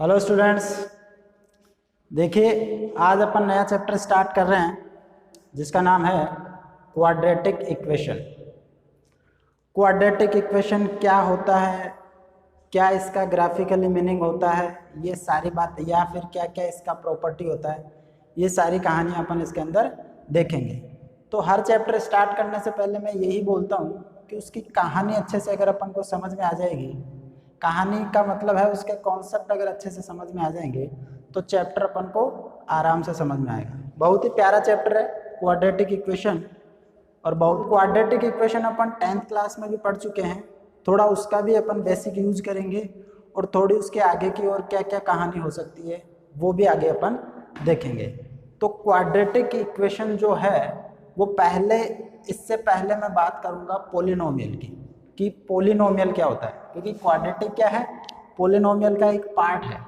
Hello students, देखिए आज अपन नया चैप्टर स्टार्ट कर रहे हैं जिसका नाम है क्वाड्रेटिक इक्वेशन। क्वाड्रेटिक इक्वेशन क्या होता है, क्या इसका ग्राफिकली मीनिंग होता है, ये सारी बात या फिर क्या क्या इसका प्रॉपर्टी होता है, ये सारी कहानियाँ अपन इसके अंदर देखेंगे। तो हर चैप्टर स्टार्ट करने से पहले मैं यही बोलता हूँ कि उसकी कहानी अच्छे से अगर अपन को समझ में आ जाएगी, कहानी का मतलब है उसके कॉन्सेप्ट अगर अच्छे से समझ में आ जाएंगे तो चैप्टर अपन को आराम से समझ में आएगा। बहुत ही प्यारा चैप्टर है क्वाड्रेटिक इक्वेशन, और बहुत क्वाड्रेटिक इक्वेशन अपन 10th क्लास में भी पढ़ चुके हैं। थोड़ा उसका भी अपन बेसिक यूज करेंगे और थोड़ी उसके आगे की और क्या क्या कहानी हो सकती है वो भी आगे अपन देखेंगे। तो क्वाड्रेटिक इक्वेशन जो है वो इससे पहले मैं बात करूंगा पोलिनोमियल की, कि पोलिनोमियल क्या होता है, क्योंकि क्वाड्रेटिक क्या है, पोलिनोमियल का एक पार्ट है।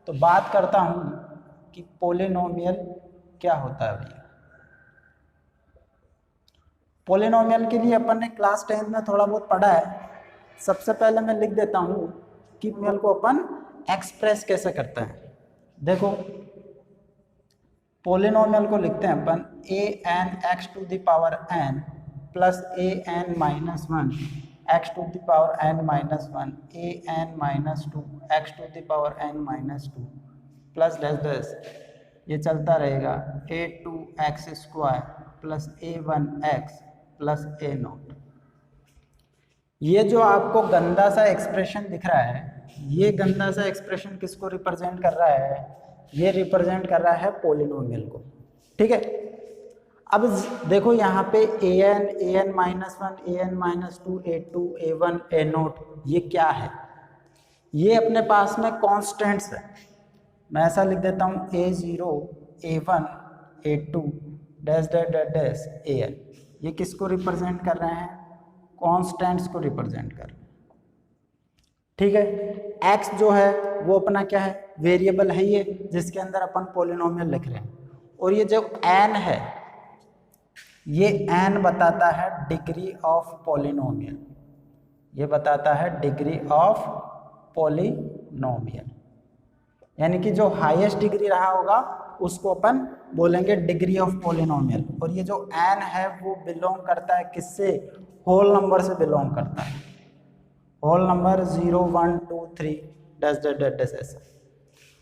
तो बात करता हूं कि पोलिनोमियल क्या होता है भैया। पोलिनोमियल के लिए अपन ने क्लास 10th में थोड़ा बहुत पढ़ा है। सबसे पहले मैं लिख देता हूं कि पोलिनोमियल को अपन एक्सप्रेस कैसे करते हैं। देखो, पोलिनोमियल को लिखते हैं अपन an(x⁴n) plus an-1 x⁴n-1 an-2 x⁴n-2 plus dash ये चलता रहेगा a2x² plus a1x plus a0। ये जो आपको गंदा सा एक्सप्रेशन दिख रहा है, ये गंदा सा एक्सप्रेशन किसको रिप्रेजेंट कर रहा है? ये रिप्रेजेंट कर रहा है पोलिनोमियल को। ठीक है, अब देखो यहाँ पे an-1 an-2 a2 a1 a0 ये क्या है? ये अपने पास में कॉन्स्टेंट्स है। मैं ऐसा लिख देता हूँ a0 a1 a2 dash dash dash dash an। ये किसको रिप्रेजेंट कर रहे हैं? कॉन्स्टेंट्स को रिप्रेजेंट कर रहे हैं। ठीक है, x जो है वो अपना क्या है? वेरिएबल है ये, जिसके अंदर अपन पोलिनोमियल लिख रहे हैं। और ये जो n है, ये n बताता है डिग्री ऑफ पोलिनोमियल। ये बताता है डिग्री ऑफ पोलिनोमियल, यानी कि जो हाईएस्ट डिग्री रहा होगा उसको अपन बोलेंगे डिग्री ऑफ पोलिनोमियल। और ये जो n है वो बिलोंग करता है किससे? होल नंबर से बिलोंग करता है। Whole number 0 1 2 3 dash dash dash dash ऐसा।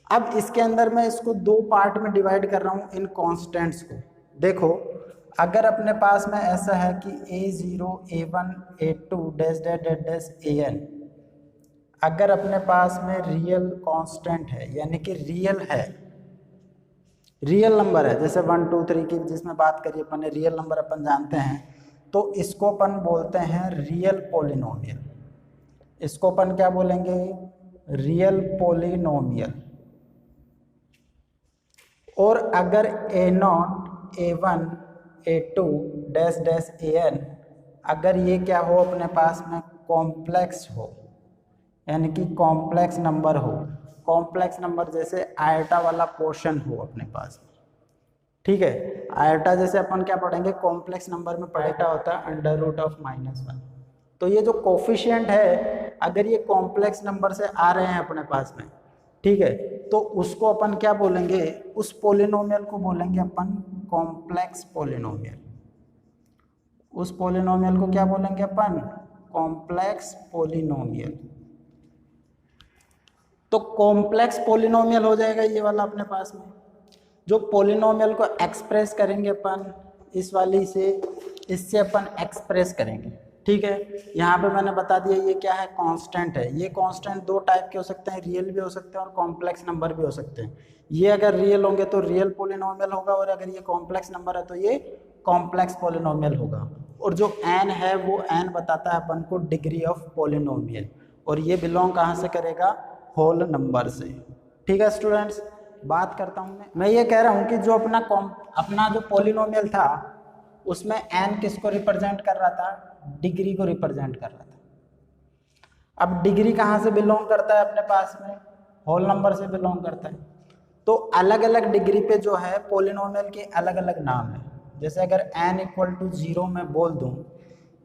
अब इसके अंदर मैं इसको दो पार्ट में डिवाइड कर रहा हूँ इन कॉन्स्टेंट्स को। देखो, अगर अपने पास में ऐसा है कि a0 a1 a2 dash dash dash dash an, अगर अपने पास में रियल कांस्टेंट है, यानी कि रियल है, रियल नंबर है, जैसे 1 2 3 की जिसमें बात करिए अपन ने, रियल नंबर अपन जानते हैं, तो इसको अपन बोलते हैं रियल पोलिनोमियल। इसको अपन क्या बोलेंगे? Real polynomial. और अगर a0 a1 a2 dash dash an, अगर ये क्या हो अपने पास में? कॉम्प्लेक्स हो, यानी कि कॉम्प्लेक्स नंबर हो। कॉम्प्लेक्स नंबर जैसे आयटा वाला पोर्शन हो अपने पास। ठीक है, आयटा जैसे अपन क्या पढ़ेंगे? कॉम्प्लेक्स नंबर में आयटा होता है √(-1). तो ये जो कोफिशिएंट है, अगर ये कॉम्प्लेक्स नंबर से आ रहे हैं अपने पास में, ठीक है, तो उसको अपन क्या बोलेंगे? उस पोलिनोमियल को बोलेंगे अपन कॉम्प्लेक्स पोलिनोमियल। उस पोलिनोमियल को क्या बोलेंगे अपन? Complex polynomial. तो कॉम्प्लेक्स पोलिनोमियल हो जाएगा ये वाला अपने पास में। जो पोलिनोमियल को एक्सप्रेस करेंगे अपन इस वाली से, इससे अपन एक्सप्रेस करेंगे। ठीक है, यहाँ पे मैंने बता दिया ये क्या है? कांस्टेंट है। ये कांस्टेंट दो टाइप के हो सकते हैं, रियल भी हो सकते हैं और कॉम्प्लेक्स नंबर भी हो सकते हैं। ये अगर रियल होंगे तो रियल पोलिनोमियल होगा, और अगर ये कॉम्प्लेक्स नंबर है तो ये कॉम्प्लेक्स पोलिनोमियल होगा। और जो n है वो n बताता है अपन को डिग्री ऑफ पोलिनोमियल, और ये बिलोंग कहाँ से करेगा? होल नंबर से। ठीक है स्टूडेंट्स, बात करता हूँ मैं ये कह रहा हूँ कि जो अपना जो पोलिनोमियल था उसमें n किसको रिप्रेजेंट कर रहा था? डिग्री को रिप्रेजेंट कर रहा था। अब डिग्री कहाँ से बिलोंग करता है अपने पास में? होल नंबर से बिलोंग करता है। तो अलग अलग डिग्री पे जो है पोलिनोमियल के अलग अलग नाम है। जैसे अगर n = 0 में बोल दूं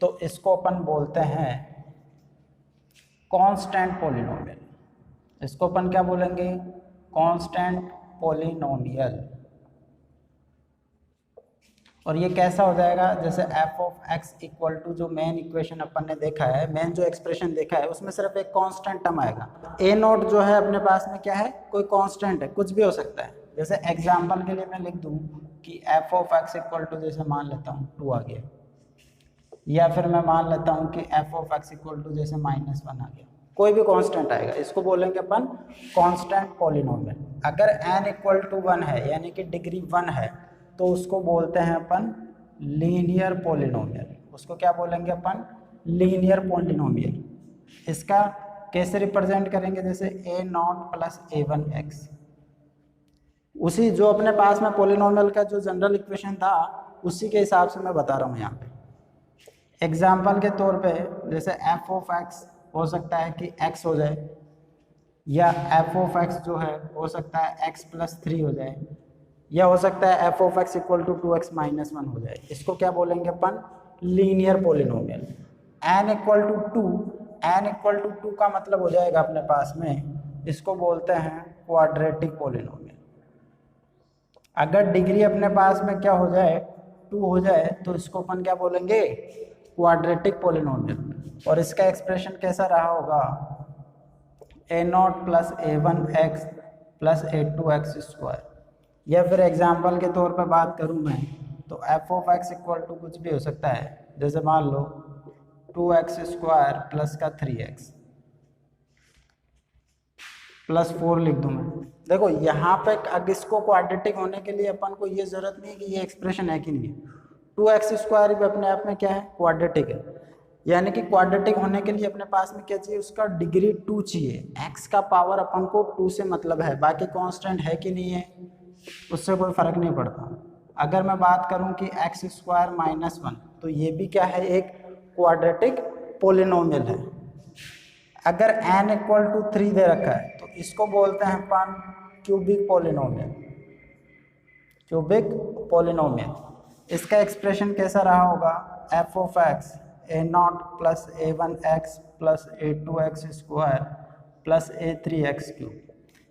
तो इसको अपन बोलते हैं कांस्टेंट पोलिनोमियल। इसको अपन क्या बोलेंगे, कांस्टेंट पॉलिनोमियल। और ये कैसा हो जाएगा, जैसे f of x equal to जो मेन इक्वेशन अपन ने देखा है, मेन जो एक्सप्रेशन देखा है उसमें सिर्फ एक कांस्टेंट टर्म आएगा। ए नॉट जो है अपने पास में क्या है, कोई कांस्टेंट है, कुछ भी हो सकता है। जैसे एग्जांपल के लिए मैं लिख दूं कि f of x equal to जैसे मान लेता हूँ 2 आ गया, या फिर मैं मान लेता हूँ कि f of x equal to जैसे -1 आ गया, कोई भी कांस्टेंट आएगा, इसको बोलेंगे अपन कांस्टेंट पॉलिनोमियल। अगर n इक्वल टू 1 है यानी कि डिग्री 1 है तो उसको बोलते हैं अपन लीनियर पॉलिनोमियल। उसको क्या बोलेंगे अपन, लीनियर पॉलिनोमियल। इसका कैसे रिप्रेजेंट करेंगे, जैसे a0 प्लस a1x, उसी जो अपने पास में पॉलिनोमियल का जो जनरल इक्वेशन था उसी के हिसाब से मैं बता रहा हूँ यहाँ पे। एग्जाम्पल के तौर पे जैसे एफ ऑफ एक्स हो सकता है कि x हो जाए, या एफ ऑफ एक्स जो है हो सकता है x प्लस 3 हो जाए, या हो सकता है F of x equal to 2x minus 1 हो जाए। इसको क्या बोलेंगे अपन, linear polynomial. n equal to 2, n equal to 2 का मतलब हो जाएगा अपने पास में, इसको बोलते हैं क्वाड्रेटिक पॉलिनोमियल। अगर डिग्री अपने पास में क्या हो जाए, 2 हो जाए, तो इसको अपन क्या बोलेंगे, क्वाड्रेटिक पॉलिनोमियल। और इसका एक्सप्रेशन कैसा रहा होगा, a0 plus a1x plus a2x square. या फिर एग्जाम्पल के तौर पर बात करूं मैं तो f of x equal to कुछ भी हो सकता है, जैसे मान लो 2x स्क्वायर प्लस का 3x प्लस 4 लिख दूं मैं। देखो यहाँ पे अब इसको क्वाड्रेटिक होने के लिए अपन को ये जरूरत नहीं है कि ये एक्सप्रेशन है कि नहीं है, 2x स्क्वायर भी अपने आप में क्या है, क्वाड्रेटिक है। यानी कि क्वाड्रेटिक होने के लिए अपने पास में क्या चाहिए, उसका डिग्री 2 चाहिए। x का पावर अपन को 2 से मतलब है, बाकी कांस्टेंट है कि नहीं है उससे कोई फर्क नहीं पड़ता। अगर मैं बात करूं कि x स्क्वायर माइनस 1, तो ये भी क्या है, एक क्वाड्रेटिक पॉलिनोमियल है। अगर n इक्वल टू 3 दे रखा है तो इसको बोलते हैं अपन क्यूबिक पॉलिनोमियल, क्यूबिक पॉलिनोमियल। इसका एक्सप्रेशन कैसा रहा होगा, F of x a0 plus a1x plus a2x square plus a3x cube.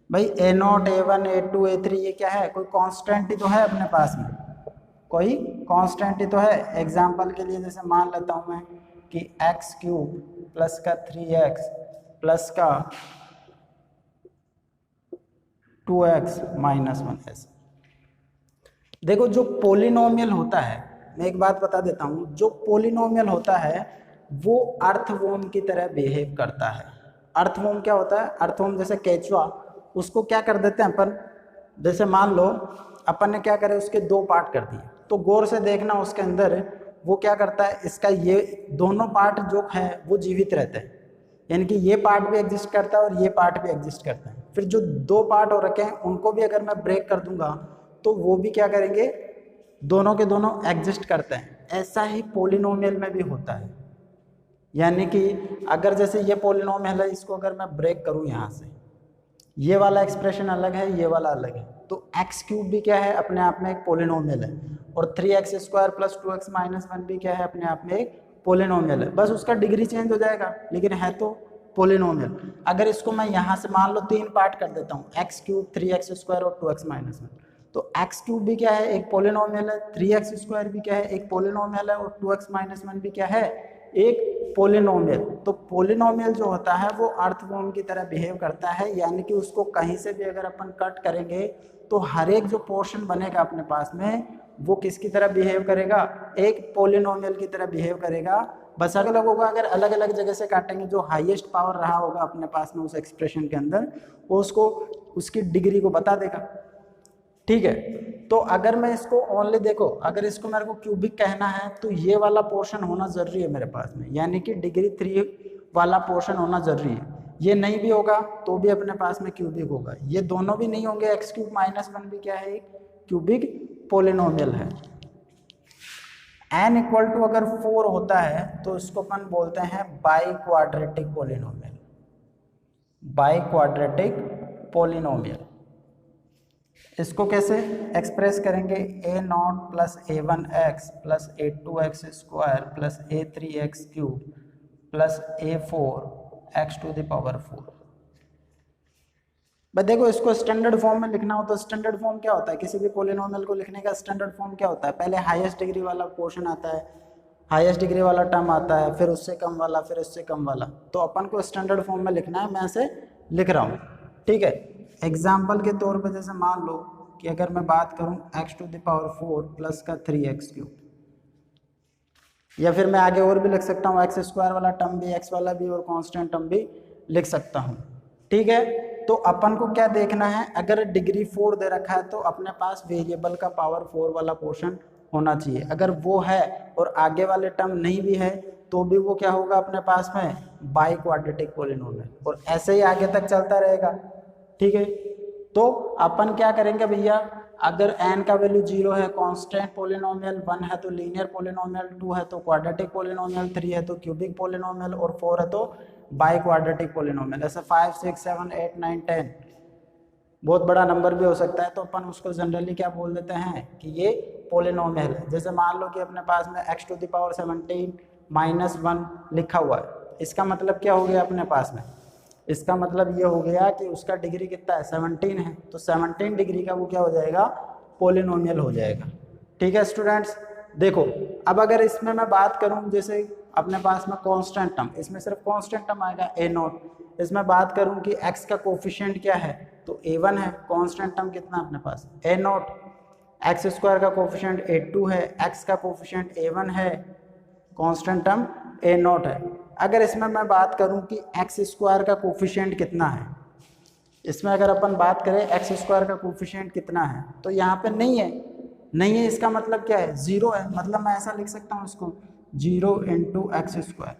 भाई a0 a1 a2 a3 ये क्या है, कोई कांस्टेंट ही तो है अपने पास में, कोई कांस्टेंट ही तो है। एग्जांपल के लिए जैसे मान लेता हूँ मैं कि x क्यूब प्लस का 3x प्लस का 2x माइनस 1 ऐसे। देखो जो पोलिनोमियल होता है, मैं एक बात बता देता हूँ, जो पोलिनोमियल होता है वो अर्थवॉर्म की तरह बिहेव करता है। अर्थवॉर्म क्या होता है, अर्थवॉर्म जैसे केचुआ, उसको क्या कर देते हैं अपन, जैसे मान लो अपन ने क्या करे, उसके 2 पार्ट कर दिए, तो गौर से देखना उसके अंदर वो क्या करता है, इसका ये दोनों पार्ट जो है वो जीवित रहते हैं, यानी कि ये पार्ट भी एग्जिस्ट करता है और ये पार्ट भी एग्जिस्ट करता है। फिर जो 2 पार्ट हो रखे हैं उनको भी अगर मैं ब्रेक कर दूंगा तो वो भी क्या करेंगे, दोनों के दोनों एग्जिस्ट करते हैं। ऐसा ही पोलिनोमियल में भी होता है, यानी कि अगर जैसे ये पोलिनोमियल है, इसको अगर मैं ब्रेक करूं यहाँ से, ये वाला एक्सप्रेशन अलग है, ये वाला अलग है, तो x क्यूब भी क्या है, अपने आप में एक पोलिनोमियल है, और 3x square plus 2x minus 1 भी क्या है, अपने आप में एक पोलिनोमियल है। बस उसका डिग्री चेंज हो जाएगा, लेकिन है तो पोलिनोमियल। अगर इसको मैं यहाँ से मान लो 3 पार्ट कर देता हूँ, x क्यूब 3x स्क्वायर और 2x माइनस 1, तो x क्यूब भी क्या है, एक पोलिनोमियल है, 3x स्क्वायर भी क्या है, एक पोलिनोमियल है, और 2x माइनस 1 भी क्या है, एक पोलिनोमियल। तो पोलिनोमियल जो होता है वो अर्थवॉर्म की तरह बिहेव करता है, यानी कि उसको कहीं से भी अगर अपन कट करेंगे तो हर एक जो पोर्शन बनेगा अपने पास में वो किसकी तरह बिहेव करेगा, एक पोलिनोमियल की तरह बिहेव करेगा। बस अगर लोगों को अगर अलग अलग जगह से काटेंगे, जो हाईएस्ट पावर रहा होगा अपने पास में उस एक्सप्रेशन के अंदर, वो उसको उसकी डिग्री को बता देगा। ठीक है, तो अगर मैं इसको ओनली देखो, अगर इसको मेरे को क्यूबिक कहना है तो ये वाला पोर्शन होना जरूरी है मेरे पास में, यानी कि डिग्री 3 वाला पोर्शन होना जरूरी है। ये नहीं भी होगा तो भी अपने पास में क्यूबिक होगा, ये दोनों भी नहीं होंगे, x क्यूब माइनस 1 भी क्या है, एक क्यूबिक पोलिनोमियल है। n इक्वल टू अगर 4 होता है तो इसको अपन बोलते हैं biquadratic polynomial, biquadratic polynomial. इसको कैसे एक्सप्रेस करेंगे, a0 plus a1x plus a2x square plus a3x cube plus a4x to the power 4। बस देखो, इसको स्टैंडर्ड फॉर्म में लिखना हो तो स्टैंडर्ड फॉर्म क्या होता है, किसी भी पॉलिनोमियल को लिखने का स्टैंडर्ड फॉर्म क्या होता है, पहले हाईएस्ट डिग्री वाला पोर्शन आता है, हाईएस्ट डिग्री वाला टर्म आता है, फिर उससे कम वाला, फिर उससे कम वाला। तो अपन को स्टैंडर्ड फॉर्म में लिखना है, मैं ऐसे लिख रहा हूँ, ठीक है। एग्जाम्पल के तौर पर जैसे मान लो कि अगर मैं बात करूँ x⁴ प्लस का 3x³, या फिर मैं आगे और भी लिख सकता हूँ, x² वाला टर्म भी, x वाला भी और कांस्टेंट टर्म भी लिख सकता हूँ, ठीक है। तो अपन को क्या देखना है, अगर डिग्री 4 दे रखा है तो अपने पास वेरिएबल का पावर 4 वाला पोर्शन होना चाहिए। अगर वो है और आगे वाले टर्म नहीं भी है तो भी वो क्या होगा अपने पास में, बाई क्वाड्रेटिक पॉलिनोमियल, और ऐसे ही आगे तक चलता रहेगा, ठीक है। तो अपन क्या करेंगे भैया, अगर n का वैल्यू 0 है, कांस्टेंट पॉलिनोमियल, 1 है तो लीनियर पॉलिनोमियल, 2 है तो क्वाड्रेटिक पॉलिनोमियल, 3 है तो क्यूबिक पॉलिनोमियल, और 4 है तो बाई क्वाड्रेटिक पॉलिनोमियल। ऐसे 5, 6, 7, 8, 9, 10 बहुत बड़ा नंबर भी हो सकता है, तो अपन उसको जनरली क्या बोल देते हैं कि ये पॉलिनोमियल है। जैसे मान लो कि अपने पास में x⁴ -1 लिखा हुआ है, इसका मतलब क्या हो गया अपने पास में, इसका मतलब ये हो गया कि उसका डिग्री कितना है, 17 है, तो 17 डिग्री का वो क्या हो जाएगा, पॉलिनोमियल हो जाएगा, ठीक है स्टूडेंट्स। देखो अब अगर इसमें मैं बात करूं, जैसे अपने पास में कांस्टेंट टर्म, इसमें सिर्फ कांस्टेंट टर्म आएगा a0, इसमें बात करूं कि x का कोफिशिएंट क्या है तो a1 है, कांस्टेंट टर्म कितना अपने पास a0, x² का कोफिशिएंट a2 है, x का कोफिशिएंट a1 है, कांस्टेंट टर्म a0 है। अगर इसमें मैं बात करूं कि x² का कोफिशिएंट कितना है, इसमें अगर अपन बात करें x² का कोफिशिएंट कितना है तो यहाँ पे नहीं है, नहीं है इसका मतलब क्या है, 0 है, मतलब मैं ऐसा लिख सकता हूँ इसको 0 × x²।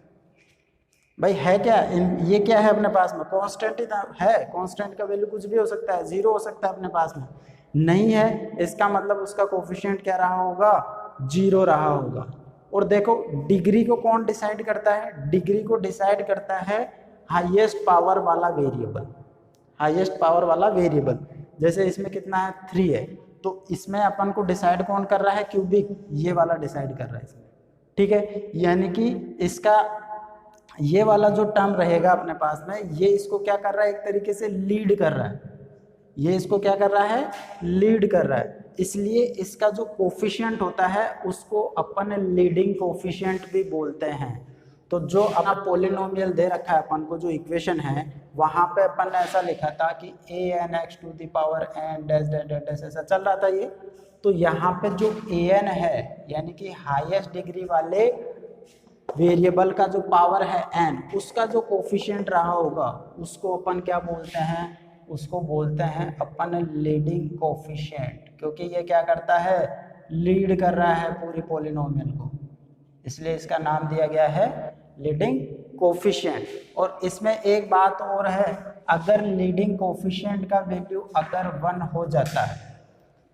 भाई है क्या, ये क्या है अपने पास में, कांस्टेंट ही है, कांस्टेंट का वैल्यू कुछ भी हो सकता है, 0 हो सकता है अपने पास में, नहीं है इसका मतलब उसका कोफिशिएंट क्या रहा होगा, 0 रहा होगा। और देखो डिग्री को कौन डिसाइड करता है, डिग्री को डिसाइड करता है हाईएस्ट पावर वाला वेरिएबल, हाईएस्ट पावर वाला वेरिएबल। जैसे इसमें कितना है 3 है, तो इसमें अपन को डिसाइड कौन कर रहा है, क्यूबिक, ये वाला डिसाइड कर रहा है इसमें, ठीक है। यानी कि इसका ये वाला जो टर्म रहेगा अपने पास में, ये इसको क्या कर रहा है, एक तरीके से लीड कर रहा है, ये इसको क्या कर रहा है, लीड कर रहा है, इसलिए इसका जो कोफिशिएंट होता है उसको अपन लीडिंग कोफिशिएंट भी बोलते हैं। तो जो अपना पॉलिनोमियल दे रखा है अपन को, जो इक्वेशन है वहां पे अपन ने ऐसा लिखा था कि an(x⁴n) ऐसा चल रहा था ये, तो यहाँ पे जो an है यानी कि हाईएस्ट डिग्री वाले वेरिएबल का जो पावर है n, उसका जो कोफिशिएंट रहा होगा उसको अपन क्या बोलते हैं, उसको बोलते हैं अपन लीडिंग कोफिशिएंट, क्योंकि ये क्या करता है, लीड कर रहा है पूरी पॉलिनोमियल को, इसलिए इसका नाम दिया गया है लीडिंग कोफिशिएंट। और इसमें एक बात और है, अगर लीडिंग कोफिशिएंट का वैल्यू अगर 1 हो जाता है,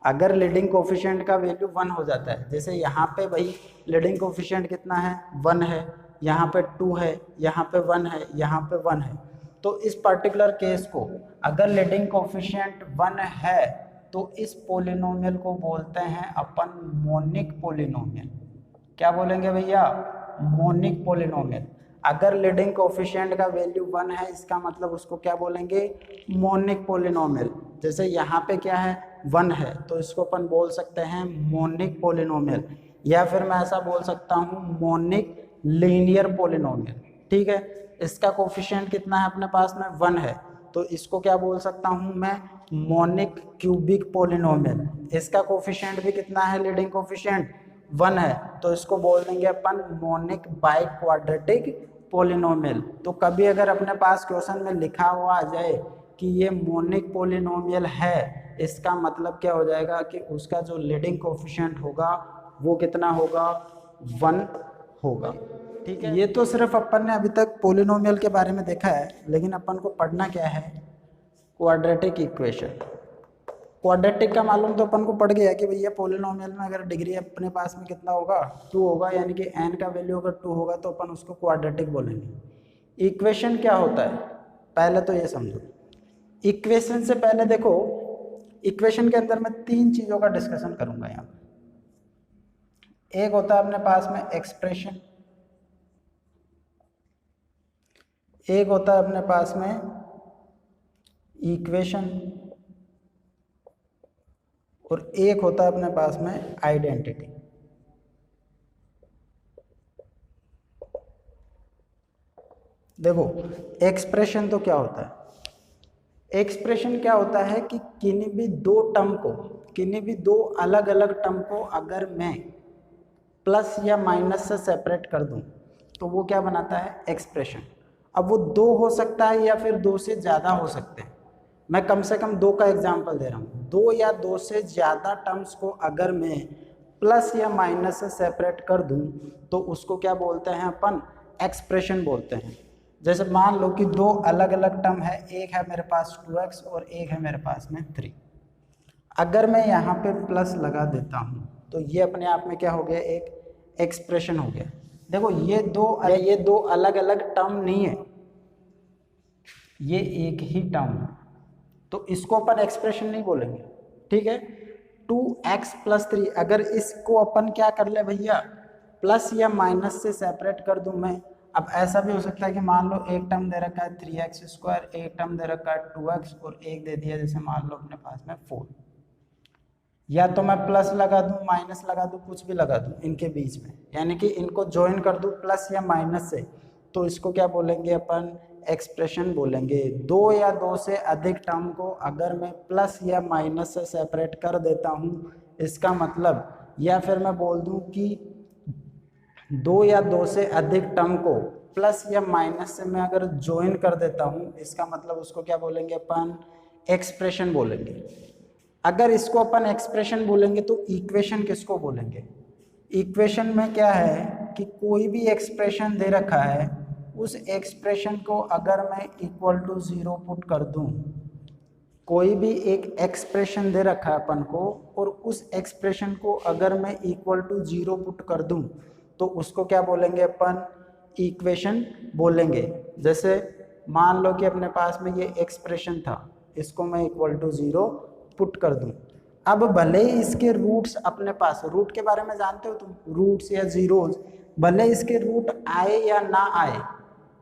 अगर लीडिंग कोफिशिएंट का वैल्यू 1 हो जाता है, जैसे यहाँ पे भाई लीडिंग कोफिशिएंट कितना है, 1 है, यहाँ पे 2 है, यहाँ पे 1 है, यहाँ पे 1 है, तो इस पर्टिकुलर केस को अगर लीडिंग कोफिशिएंट 1 है तो इस पॉलिनोमियल को बोलते हैं अपन मोनिक पॉलिनोमियल। क्या बोलेंगे भैया, मोनिक पॉलिनोमियल। अगर लीडिंग कोफिशिएंट का वैल्यू 1 है, इसका मतलब उसको क्या बोलेंगे, मोनिक पॉलिनोमियल। जैसे यहाँ पे क्या है 1 है, तो इसको अपन बोल सकते हैं मोनिक पॉलिनोमियल, या फिर मैं ऐसा बोल सकता हूँ मोनिक लीनियर पॉलिनोमियल, ठीक है। इसका कोफिशिएंट कितना है अपने पास में, 1 है, तो इसको क्या बोल सकता हूँ मैं, मोनिक क्यूबिक पॉलिनोमियल। इसका कोफिशिएंट भी कितना है, लीडिंग कोफिशिएंट 1 है, तो इसको बोल देंगे अपन मोनिक बाई क्वाड्रेटिक पॉलिनोमियल। तो कभी अगर अपने पास क्वेश्चन में लिखा हुआ आ जाए कि ये मोनिक पॉलिनोमियल है, इसका मतलब क्या हो जाएगा कि उसका जो लीडिंग कोफिशिएंट होगा वो कितना होगा, 1 होगा, ठीक है। ये तो सिर्फ अपन ने अभी तक पॉलिनोमियल के बारे में देखा है, लेकिन अपन को पढ़ना क्या है, क्वाड्रेटिक इक्वेशन। क्वाड्रेटिक का मालूम तो अपन को पड़ गया कि भैया पॉलिनोमियल में अगर डिग्री अपने पास में कितना होगा, 2 होगा, यानी कि n का वैल्यू अगर 2 होगा तो अपन उसको क्वाड्रेटिक बोलेंगे। इक्वेशन क्या होता है पहले तो ये समझो। इक्वेशन से पहले देखो, इक्वेशन के अंदर मैं 3 चीज़ों का डिस्कशन करूंगा यहाँ पे। एक होता है अपने पास में एक्सप्रेशन, एक होता है अपने पास में इक्वेशन और एक होता है अपने पास में आइडेंटिटी। देखो एक्सप्रेशन तो क्या होता है, एक्सप्रेशन क्या होता है कि किन्हीं भी दो टर्म को, किन्हीं भी दो अलग अलग टर्म को अगर मैं प्लस या माइनस से सेपरेट कर दूं तो वो क्या बनाता है, एक्सप्रेशन। अब वो दो हो सकता है या फिर दो से ज़्यादा हो सकते हैं। मैं कम से कम दो का एग्जांपल दे रहा हूँ। दो या दो से ज़्यादा टर्म्स को अगर मैं प्लस या माइनस से सेपरेट कर दूं तो उसको क्या बोलते हैं अपन, एक्सप्रेशन बोलते हैं। जैसे मान लो कि दो अलग अलग टर्म है, एक है मेरे पास 2x और एक है मेरे पास में 3। अगर मैं यहाँ पे प्लस लगा देता हूँ तो ये अपने आप में क्या हो गया, एक एक्सप्रेशन हो गया। देखो ये दो अलग अलग टर्म नहीं है, ये एक ही टर्म है, तो इसको अपन एक्सप्रेशन नहीं बोलेंगे, ठीक है। 2x + 3 अगर इसको अपन क्या कर ले भैया, प्लस या माइनस से सेपरेट कर दूं मैं। अब ऐसा भी हो सकता है कि मान लो एक टर्म दे रखा है 3x², एक टर्म दे रखा है 2x और एक दे दिया जैसे मान लो अपने पास में 4। या तो मैं प्लस लगा दूं, माइनस लगा दूं, कुछ भी लगा दूं इनके बीच में, यानी कि इनको ज्वाइन कर दूं प्लस या माइनस से, तो इसको क्या बोलेंगे अपन, एक्सप्रेशन बोलेंगे। दो या दो से अधिक टर्म को अगर मैं प्लस या माइनस से सेपरेट कर देता हूँ, इसका मतलब, या फिर मैं बोल दूं कि दो या दो से अधिक टर्म को प्लस या माइनस से मैं अगर ज्वाइन कर देता हूँ, इसका मतलब उसको क्या बोलेंगे अपन, एक्सप्रेशन बोलेंगे। अगर इसको अपन एक्सप्रेशन बोलेंगे तो इक्वेशन किसको बोलेंगे। इक्वेशन में क्या है कि कोई भी एक्सप्रेशन दे रखा है, उस एक्सप्रेशन को अगर मैं = 0 पुट कर दूं, कोई भी एक एक्सप्रेशन दे रखा है अपन को और उस एक्सप्रेशन को अगर मैं = 0 पुट कर दूं तो उसको क्या बोलेंगे अपन, इक्वेशन बोलेंगे। जैसे मान लो कि अपने पास में ये एक्सप्रेशन था, इसको मैं = 0 पुट कर दूं। अब भले ही इसके रूट्स अपने पास, रूट के बारे में जानते हो तुम, रूट्स या जीरोज, भले इसके रूट आए या ना आए,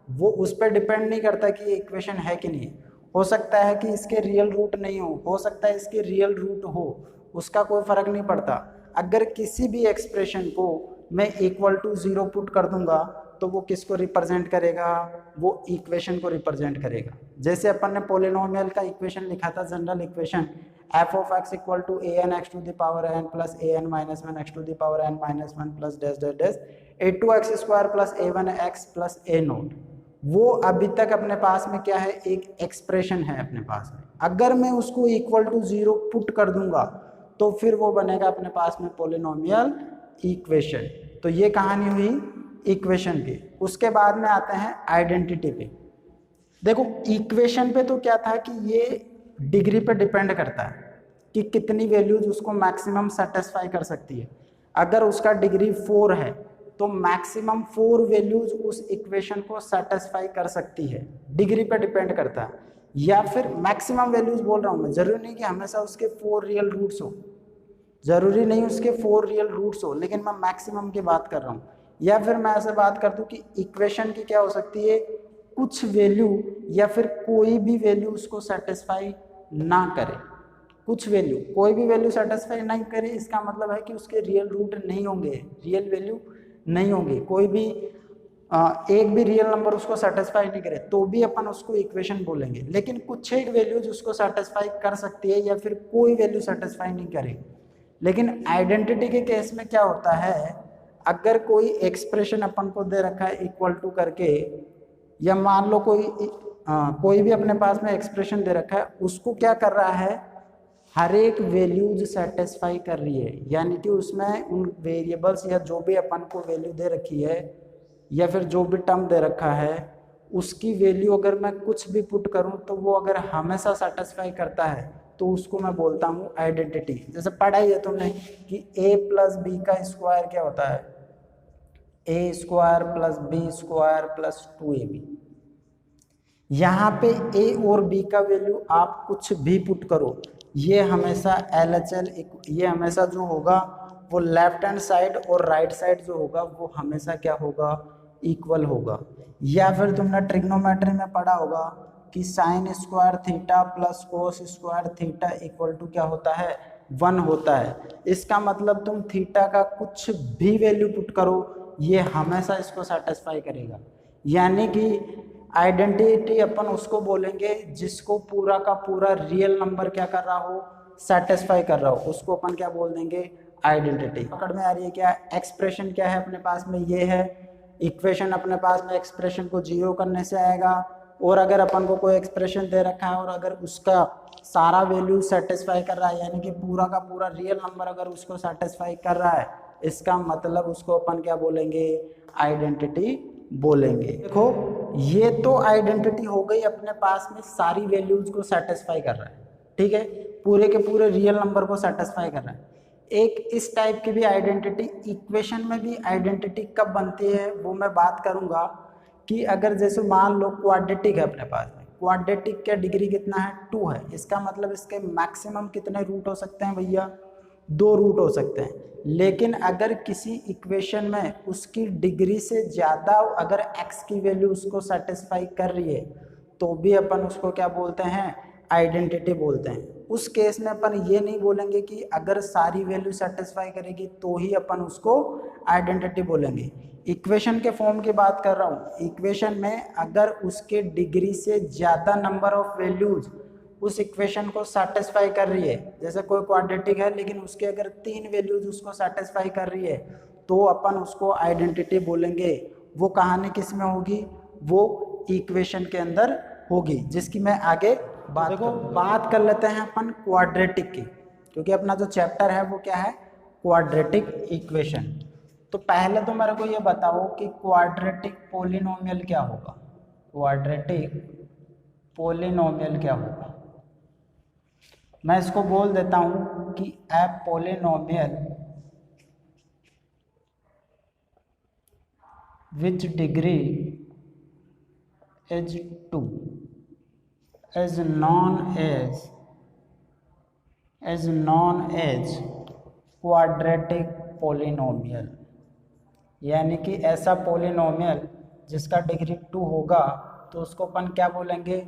वो उस पर डिपेंड नहीं करता कि ये इक्वेशन है कि नहीं। हो सकता है कि इसके रियल रूट नहीं हो सकता है इसके रियल रूट हो, उसका कोई फर्क नहीं पड़ता। अगर किसी भी एक्सप्रेशन को मैं = 0 पुट कर दूंगा तो वो किसको रिप्रेजेंट करेगा, वो इक्वेशन को रिप्रेजेंट करेगा। जैसे अपन ने पोलिनोमियल का इक्वेशन लिखा था, general equation f(x) = an(x) + an - 1(x) + dash dash dash a2x² + a1x + a0। वो अभी तक अपने पास में क्या है, एक एक्सप्रेशन है अपने पास में। अगर मैं उसको = 0 पुट कर दूंगा तो फिर वो बनेगा अपने पास में पोलिनोमियल इक्वेशन। तो ये कहानी हुई इक्वेशन की। उसके बाद में आते हैं आइडेंटिटी पे। देखो इक्वेशन पे तो क्या था कि ये डिग्री पे डिपेंड करता है कि कितनी वैल्यूज उसको मैक्सिमम सेटिस्फाई कर सकती है। अगर उसका डिग्री 4 है तो मैक्सिमम 4 वैल्यूज उस इक्वेशन को सेटिस्फाई कर सकती है, डिग्री पे डिपेंड करता है। या फिर मैक्सिमम वैल्यूज बोल रहा हूँ मैं, जरूरी नहीं कि हमेशा उसके 4 रियल रूट्स हो, जरूरी नहीं उसके 4 रियल रूट्स हो, लेकिन मैं मैक्सिमम की बात कर रहा हूँ। या फिर मैं ऐसे बात कर दूं कि इक्वेशन की क्या हो सकती है, कुछ वैल्यू या फिर कोई भी वैल्यू उसको सेटिस्फाई ना करे, कुछ वैल्यू, कोई भी वैल्यू सेटिस्फाई नहीं करे, इसका मतलब है कि उसके रियल रूट नहीं होंगे, रियल वैल्यू नहीं होंगी। कोई भी एक भी रियल नंबर उसको सेटिस्फाई नहीं करे तो भी अपन उसको इक्वेशन बोलेंगे। लेकिन कुछ एक वैल्यूज उसको सेटिस्फाई कर सकती है या फिर कोई वैल्यू सेटिस्फाई नहीं करेगी। लेकिन आइडेंटिटी के केस में क्या होता है, अगर कोई एक्सप्रेशन अपन को दे रखा है = करके, या मान लो कोई भी अपने पास में एक्सप्रेशन दे रखा है, उसको क्या कर रहा है, हर एक वैल्यूज सेटिस्फाई कर रही है, यानी कि उसमें उन वेरिएबल्स या जो भी अपन को वैल्यू दे रखी है या फिर जो भी टर्म दे रखा है, उसकी वैल्यू अगर मैं कुछ भी पुट करूं तो वो अगर हमेशा सेटिस्फाई करता है तो उसको मैं बोलता हूँ आइडेंटिटी। जैसे पढ़ा ही है तुमने कि a + b का स्क्वायर क्या होता है, a² + b² + 2ab। यहाँ पे a और b का वैल्यू आप कुछ भी पुट करो, ये हमेशा LHL, ये हमेशा जो होगा वो लेफ्ट हैंड साइड और राइट साइड जो होगा वो हमेशा क्या होगा, इक्वल होगा। या फिर तुमने ट्रिग्नोमेट्री में पढ़ा होगा कि sine square theta plus cos square theta equal to क्या होता है 1 होता है। इसका मतलब तुम थीटा का कुछ भी वैल्यू पुट करो ये हमेशा इसको सेटिस्फाई करेगा। यानी कि आइडेंटिटी अपन उसको बोलेंगे जिसको पूरा का पूरा रियल नंबर क्या कर रहा हो सेटिस्फाई कर रहा हो, उसको अपन क्या बोल देंगे आइडेंटिटी। पकड़ में आ रही है क्या? एक्सप्रेशन क्या है अपने पास में, ये है इक्वेशन अपने पास में। एक्सप्रेशन को जीरो करने से आएगा, और अगर अपन को कोई एक्सप्रेशन दे रखा है और अगर उसका सारा वैल्यू सेटिस्फाई कर रहा है यानी कि पूरा का पूरा रियल नंबर अगर उसको सेटिस्फाई कर रहा है, इसका मतलब उसको अपन क्या बोलेंगे आइडेंटिटी बोलेंगे। देखो ये तो आइडेंटिटी हो गई अपने पास में सारी वैल्यूज को सेटिस्फाई कर रहा है, ठीक है, पूरे के पूरे रियल नंबर को सेटिस्फाई कर रहा है। एक इस टाइप की भी आइडेंटिटी इक्वेशन में भी आइडेंटिटी कब बनती है वो मैं बात करूंगा कि अगर जैसे मान लो क्वाड्रेटिक है अपने पास में, क्वाड्रेटिक का डिग्री कितना है 2 है, इसका मतलब इसके मैक्सिमम कितने रूट हो सकते हैं भैया 2 रूट हो सकते हैं। लेकिन अगर किसी इक्वेशन में उसकी डिग्री से ज़्यादा अगर x की वैल्यू उसको सेटिस्फाई कर रही है तो भी अपन उसको क्या बोलते हैं आइडेंटिटी बोलते हैं। उस केस में अपन ये नहीं बोलेंगे कि अगर सारी वैल्यू सेटिस्फाई करेगी तो ही अपन उसको आइडेंटिटी बोलेंगे। इक्वेशन के फॉर्म की बात कर रहा हूँ, इक्वेशन में अगर उसके डिग्री से ज़्यादा नंबर ऑफ वैल्यूज उस इक्वेशन को सेटिस्फाई कर रही है, जैसे कोई क्वाड्रेटिक है लेकिन उसके अगर 3 वैल्यूज उसको सेटिस्फाई कर रही है तो अपन उसको आइडेंटिटी बोलेंगे। वो कहानी किस में होगी, वो इक्वेशन के अंदर होगी, जिसकी मैं आगे बात कर लेते हैं अपन क्वाड्रेटिक की, क्योंकि अपना जो चैप्टर है वो क्या है क्वाड्रेटिक इक्वेशन। तो पहले तो मेरे को ये बताओ कि क्वाड्रेटिक पोलिनोमियल क्या होगा, क्वाड्रेटिक पोलिनोमियल क्या होगा। मैं इसको बोल देता हूं कि a polynomial which degree is 2 is known as quadratic polynomial। यानी कि ऐसा पोलिनोमियल जिसका डिग्री 2 होगा तो उसको अपन क्या बोलेंगे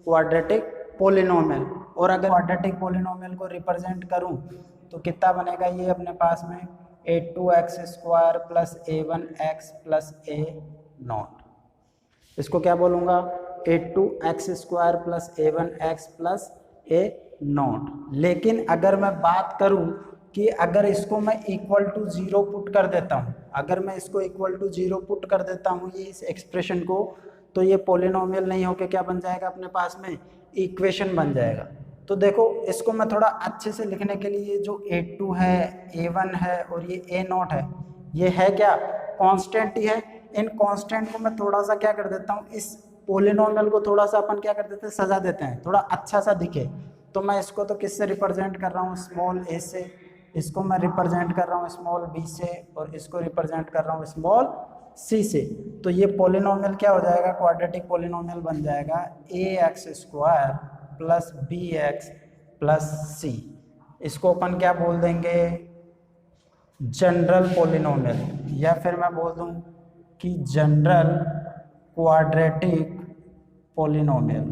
क्वाड्रेटिक पोलिनोमियल। और अगर क्वाड्रेटिक पोलिनोमियल को रिप्रेजेंट करूं तो कितना बनेगा ये अपने पास में a2x² plus a1x plus a0। इसको क्या बोलूँगा a2x² plus a1x plus a0। लेकिन अगर मैं बात करूं कि अगर इसको मैं इक्वल टू 0 पुट कर देता हूं, अगर मैं इसको इक्वल टू 0 पुट कर देता हूं ये इस एक्सप्रेशन को, तो ये पोलिनोमियल नहीं होके क्या बन जाएगा अपने पास में इक्वेशन बन जाएगा। तो देखो इसको मैं थोड़ा अच्छे से लिखने के लिए जो a2 है a1 है और ये a0 है, ये है क्या कांस्टेंट ही है। इन कांस्टेंट को मैं थोड़ा सा क्या कर देता हूँ, इस पोलिनोमियल को थोड़ा सा अपन क्या कर देते हैं सजा देते हैं, थोड़ा अच्छा सा दिखे। तो मैं इसको तो किससे रिप्रेजेंट कर रहा हूँ स्मॉल a से, इसको मैं रिप्रेजेंट कर रहा हूँ स्मॉल b से, और इसको रिप्रेजेंट कर रहा हूँ स्मॉल c से। तो ये पोलिनोमियल क्या हो जाएगा क्वाड्रेटिक पोलिनोमियल बन जाएगा ax² plus bx plus c। इसको अपन क्या बोल देंगे जनरल पोलिनोमियल, या फिर मैं बोल दूं कि जनरल क्वाड्रेटिक पोलिनोमियल।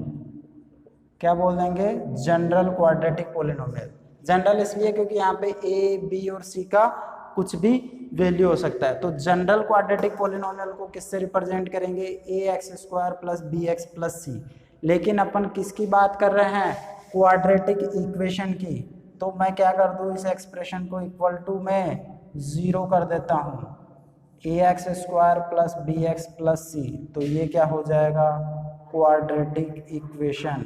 क्या बोल देंगे जनरल क्वाड्रेटिक पोलिनोमियल। जनरल इसलिए क्योंकि यहाँ पे a b और c का कुछ भी वैल्यू हो सकता है। तो जनरल क्वाड्रेटिक पोलिनोमियल को किससे रिप्रेजेंट करेंगे ax² plus bx plus c। लेकिन अपन किसकी बात कर रहे हैं क्वाड्रेटिक इक्वेशन की। तो मैं क्या कर दूं इस एक्सप्रेशन को इक्वल टू में 0 कर देता हूँ ax² plus bx plus c। तो ये क्या हो जाएगा क्वाड्रेटिक इक्वेशन।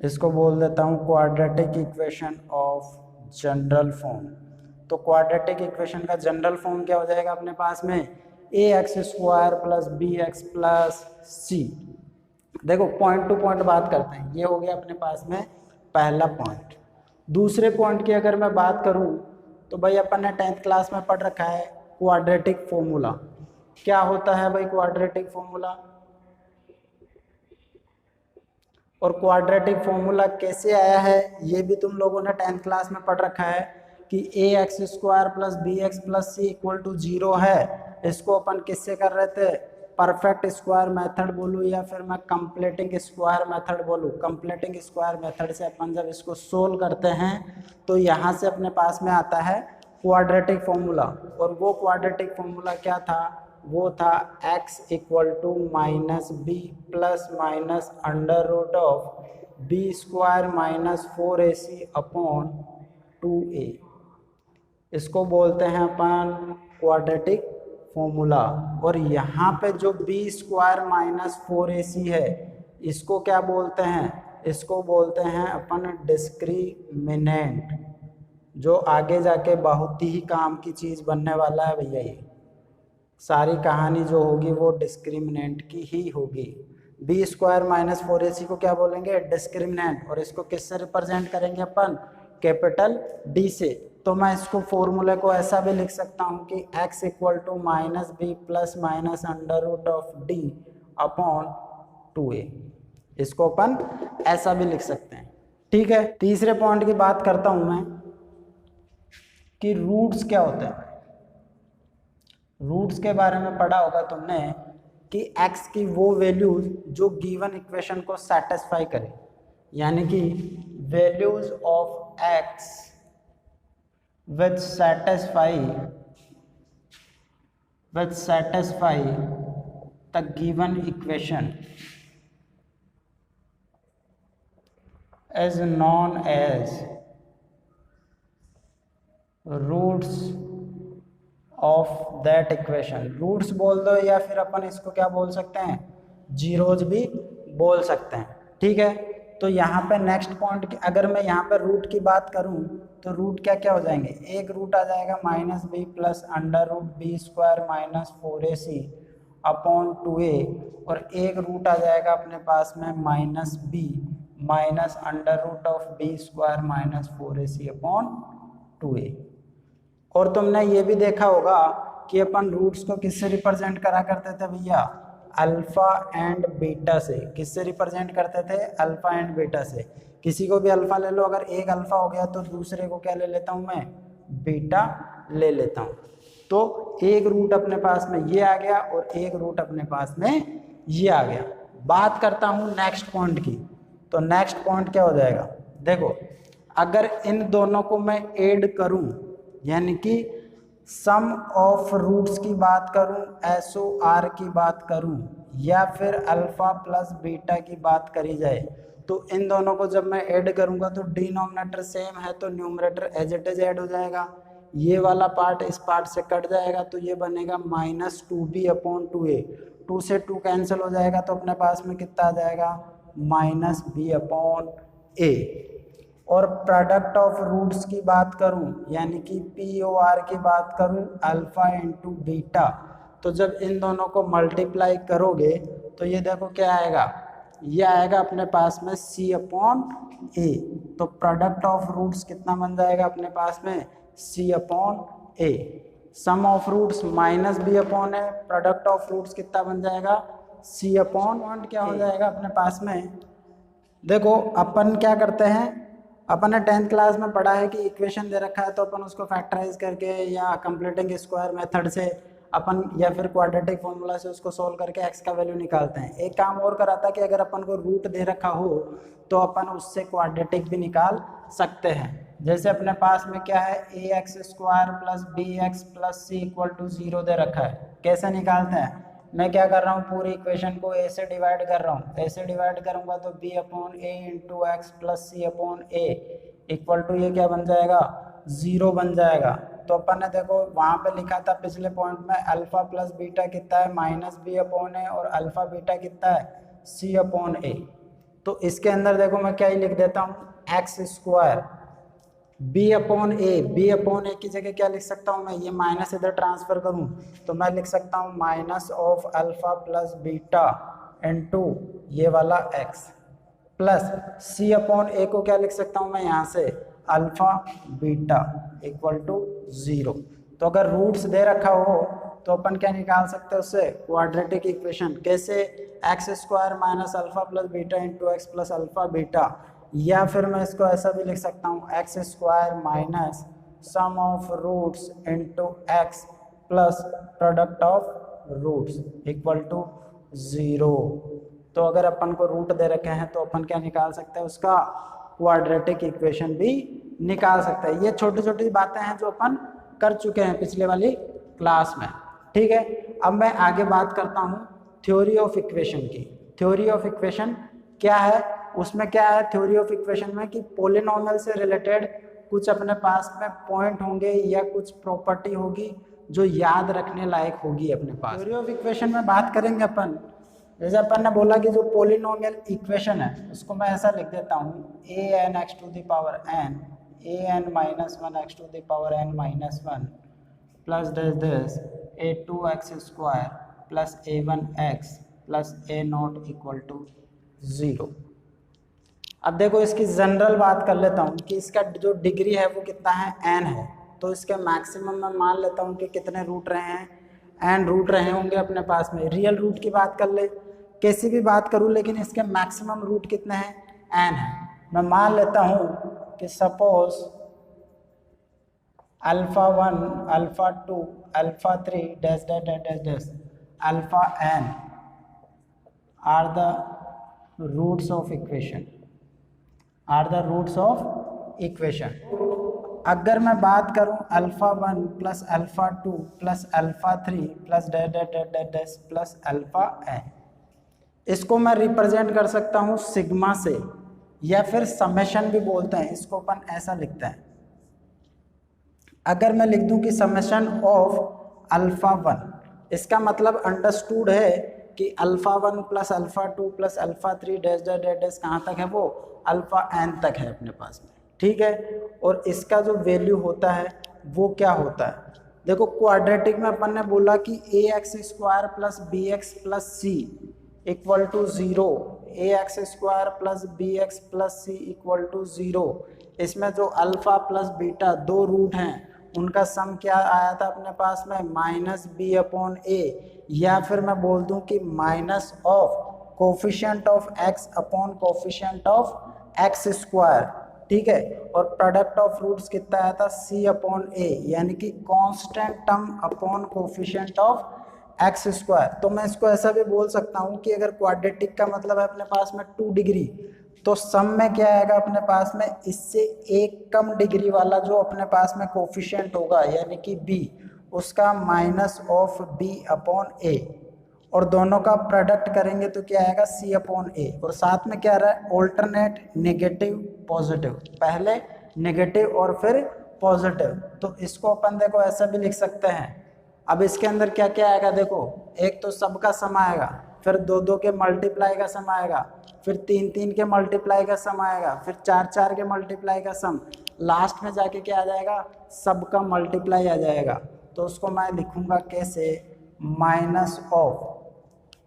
इसको बोल देता हूँ quadratic equation of general form. तो क्वाड्रेटिक इक्वेशन का जनरल फॉर्म क्या हो जाएगा अपने पास में ax² plus bx plus c। देखो पॉइंट टू पॉइंट बात करते हैं, ये हो गया अपने पास में पहला पॉइंट। दूसरे पॉइंट की अगर मैं बात करूं तो भाई अपन ने 10th क्लास में पढ़ रखा है क्वाड्रेटिक फॉर्मूला। क्या होता है भाई क्वाड्रेटिक फॉर्मूला, और क्वाड्रेटिक फॉर्मूला कैसे आया है ये भी तुम लोगों ने 10th क्लास में पढ़ रखा है कि ax² plus bx plus c equal to 0 है। इसको अपन किससे कर रहे थे परफेक्ट स्क्वायर मेथड बोलूँ या फिर मैं कंप्लीटिंग स्क्वायर मेथड बोलूँ। कंप्लीटिंग स्क्वायर मेथड से अपन जब इसको सोल्व करते हैं तो यहाँ से अपने पास में आता है क्वाड्रेटिक फॉर्मूला, और वो क्वाड्रेटिक फॉर्मूला क्या था, वो था x equal to minus b plus minus under root of b square minus 4ac upon 2a। इसको बोलते हैं अपन क्वाड्रेटिक फॉर्मूला। और यहाँ पे जो बी स्क्वायर माइनस 4ac है, इसको क्या बोलते हैं, इसको बोलते हैं अपन डिस्क्रिमिनेंट, जो आगे जाके बहुत ही काम की चीज़ बनने वाला है भैया। ये सारी कहानी जो होगी वो डिस्क्रिमिनेंट की ही होगी। बी स्क्वायर माइनस 4ac को क्या बोलेंगे, डिस्क्रिमिनेंट, और इसको किससे रिप्रेजेंट करेंगे अपन, कैपिटल डी से। तो मैं इसको फॉर्मूले को ऐसा भी लिख सकता हूँ कि x equal to minus b plus minus under root of d upon 2a। इसको अपन ऐसा भी लिख सकते हैं, ठीक है। तीसरे पॉइंट की बात करता हूँ मैं कि रूट्स क्या होते हैं। रूट्स के बारे में पढ़ा होगा तुमने कि x की वो वैल्यूज जो गिवन इक्वेशन को सेटिस्फाई करे, यानी कि values of x which satisfy the given equation is known as roots of that equation। Roots बोल दो या फिर अपन इसको क्या बोल सकते हैं, जीरोज भी बोल सकते हैं, ठीक है। तो यहाँ पे नेक्स्ट पॉइंट की अगर मैं यहाँ पे रूट की बात करूँ तो रूट क्या क्या हो जाएंगे, एक रूट आ जाएगा minus b plus under root b square minus 4ac upon 2a, और एक रूट आ जाएगा अपने पास में minus b minus under root of b square minus 4ac upon 2a। और तुमने ये भी देखा होगा कि अपन रूट्स को किससे रिप्रेजेंट करा करते थे भैया, अल्फा एंड बीटा से। किससे रिप्रेजेंट करते थे, अल्फा एंड बीटा से। किसी को भी अल्फा ले लो, अगर एक अल्फा हो गया तो दूसरे को क्या ले लेता हूँ मैं, बीटा ले लेता हूँ। तो एक रूट अपने पास में ये आ गया और एक रूट अपने पास में ये आ गया। बात करता हूँ नेक्स्ट पॉइंट की, तो नेक्स्ट पॉइंट क्या हो जाएगा, देखो अगर इन दोनों को मैं ऐड करूँ, यानी कि सम ऑफ रूट्स की बात करूं, SOR की बात करूं, या फिर अल्फा प्लस बीटा की बात करी जाए, तो इन दोनों को जब मैं ऐड करूंगा तो डिनोमिनेटर सेम है तो numerator as it is add हो जाएगा। ये वाला पार्ट इस पार्ट से कट जाएगा तो ये बनेगा माइनस 2b अपॉन 2a। 2 से 2 कैंसिल हो जाएगा तो अपने पास में कितना आ जाएगा, माइनस b अपॉन a। और प्रोडक्ट ऑफ रूट्स की बात करूं, यानी कि POR की बात करूं, अल्फा इंटू बीटा, तो जब इन दोनों को मल्टीप्लाई करोगे तो ये देखो क्या आएगा, ये आएगा अपने पास में C अपॉन A। तो प्रोडक्ट ऑफ रूट्स कितना बन जाएगा अपने पास में, C upon A। Sum of roots minus b upon a, product of roots कितना बन जाएगा, C अपॉन क्या हो जाएगा अपने पास में। देखो अपन क्या करते हैं, अपन ने 10th क्लास में पढ़ा है कि इक्वेशन दे रखा है तो अपन उसको फैक्टराइज करके या कंप्लीटिंग स्क्वायर मेथड से अपन या फिर क्वाड्रेटिक फॉर्मूला से उसको सोल्व करके x का वैल्यू निकालते हैं। एक काम और कराता कि अगर अपन को रूट दे रखा हो तो अपन उससे क्वाड्रेटिक भी निकाल सकते हैं। जैसे अपने पास में क्या है, ax square plus bx plus c equal to 0 दे रखा है। कैसे निकालते हैं, मैं क्या कर रहा हूँ, पूरी इक्वेशन को a से डिवाइड कर रहा हूँ। a से डिवाइड करूँगा तो b upon a into x plus c upon a equal to ये क्या बन जाएगा, 0 बन जाएगा। तो अपन ने देखो वहाँ पे लिखा था पिछले पॉइंट में अल्फा प्लस बीटा कितना है, माइनस b अपॉन a, और अल्फा बीटा कितना है, c अपॉन a। तो इसके अंदर देखो मैं क्या ही लिख देता हूँ, x square b upon a की जगह क्या लिख सकता हूँ मैं, ये माइनस इधर ट्रांसफर करूँ तो मैं लिख सकता हूँ minus of alpha plus beta into ये वाला x plus c upon a को क्या लिख सकता हूँ मैं यहाँ से, अल्फा बीटा इक्वल टू 0। तो अगर रूट्स दे रखा हो तो अपन क्या निकाल सकते हैं उससे, क्वाड्रेटिक इक्वेशन। कैसे, x square minus alpha plus beta into x plus alpha beta, या फिर मैं इसको ऐसा भी लिख सकता हूँ, x square minus sum of roots into x plus product of roots equal to 0। तो अगर अपन को रूट दे रखे हैं तो अपन क्या निकाल सकते हैं, उसका क्वाड्रेटिक इक्वेशन भी निकाल सकते हैं। ये छोटी छोटी बातें हैं जो अपन कर चुके हैं पिछले वाली क्लास में, ठीक है। अब मैं आगे बात करता हूँ थ्योरी ऑफ इक्वेशन की। थ्योरी ऑफ इक्वेशन क्या है, उसमें क्या है थ्योरी ऑफ इक्वेशन में कि पॉलिनॉमियल से रिलेटेड कुछ अपने पास में पॉइंट होंगे या कुछ प्रॉपर्टी होगी जो याद रखने लायक होगी अपने पास। थ्योरी ऑफ इक्वेशन में बात करेंगे अपन, जैसे अपन ने बोला कि जो पॉलिनॉमियल इक्वेशन है उसको मैं ऐसा लिख देता हूँ an(x to the power n an-1 x to the power n-1 plus this a2x² plus a1x plus a0 equal to 0। अब देखो इसकी जनरल बात कर लेता हूँ कि इसका जो डिग्री है वो कितना है, n है। तो इसके मैक्सिमम में मान लेता हूँ कि कितने रूट रहे हैं, n रूट रहे होंगे अपने पास में। रियल रूट की बात कर ले, कैसी भी बात करूँ, लेकिन इसके मैक्सिमम रूट कितने हैं, n है। मैं मान लेता हूँ कि suppose α1 α2 α3 dash dash dash dash dash alpha n are the roots of equation, are the roots of equation. अगर मैं बात करूं α1 plus α2 plus α3 plus dash dash dash dash dash plus alpha n, इसको मैं रिप्रेजेंट कर सकता हूं सिग्मा से, या फिर समेशन भी बोलते हैं इसको, अपन ऐसा लिखते हैं। अगर मैं लिख दूं कि समेशन ऑफ α1, इसका मतलब अंडरस्टूड है कि α1 plus α2 plus α3 dash dash dash dash कहाँ तक है, वो अल्फा n तक है अपने पास में, ठीक है। और इसका जो वैल्यू होता है वो क्या होता है, देखो क्वाड्रेटिक में अपन ने बोला कि ax² plus bx plus c equal to 0, ax² plus bx plus c equal to 0। इसमें जो अल्फा प्लस बीटा दो रूट हैं उनका सम क्या आया था अपने पास में, -b/a, या फिर मैं बोल दूं कि minus of coefficient of x upon coefficient of x², ठीक है। और प्रोडक्ट ऑफ रूट्स कितना आया था, c/a, यानी कि constant term upon coefficient of x²। तो मैं इसको ऐसा भी बोल सकता हूँ कि अगर क्वाड्रेटिक का मतलब है अपने पास में 2 डिग्री, तो सम में क्या आएगा अपने पास में, इससे एक कम डिग्री वाला जो अपने पास में कोफिशिएंट होगा यानी कि b, उसका माइनस ऑफ b/a, और दोनों का प्रोडक्ट करेंगे तो क्या आएगा c/a। और साथ में क्या रहा है, ऑल्टरनेट नेगेटिव पॉजिटिव, पहले नेगेटिव और फिर पॉजिटिव। तो इसको अपन देखो ऐसा भी लिख सकते हैं। अब इसके अंदर क्या क्या आएगा, देखो एक तो सबका सम आएगा, फिर 2 के मल्टीप्लाई का सम आएगा, फिर 3 के मल्टीप्लाई का सम आएगा, फिर 4 के मल्टीप्लाई का सम, लास्ट में जाके क्या आ जाएगा, सबका मल्टीप्लाई आ जाएगा। तो उसको मैं लिखूंगा कैसे, माइनस ऑफ,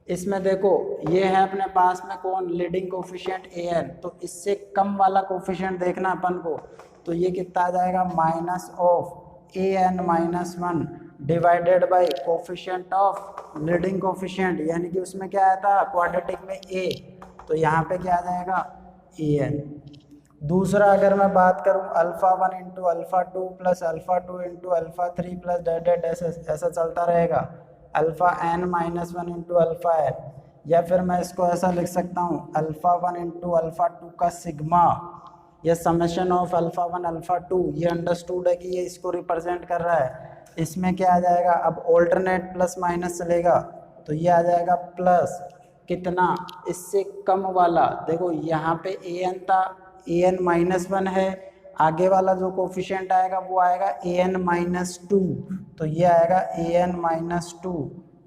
इसमें देखो ये है अपने पास में कौन, लीडिंग कोफिशिएंट an, तो इससे कम वाला कोफिशिएंट देखना अपन को, तो ये कितना आ जाएगा, minus of an-1 divided by coefficient of leading coefficient, यानी कि उसमें क्या आया था क्वाड्रेटिक में a, तो यहाँ पे क्या आ जाएगा an। दूसरा अगर मैं बात करूँ α1 into α2 plus α2 into α3 plus dash dash dash, ऐसा चलता रहेगा, alpha n-1 into alpha n, या फिर मैं इसको ऐसा लिख सकता हूँ α1 इंटू α2 का सिग्मा, या समेशन ऑफ α1 α2, ये अंडरस्टूड है कि ये इसको रिप्रेजेंट कर रहा है। इसमें क्या आ जाएगा, अब ऑल्टरनेट प्लस माइनस चलेगा, तो ये आ जाएगा प्लस कितना, इससे कम वाला, देखो यहाँ पे an था, an-1 है, आगे वाला जो कोफिशिएंट आएगा वो आएगा an-2, तो ये आएगा an-2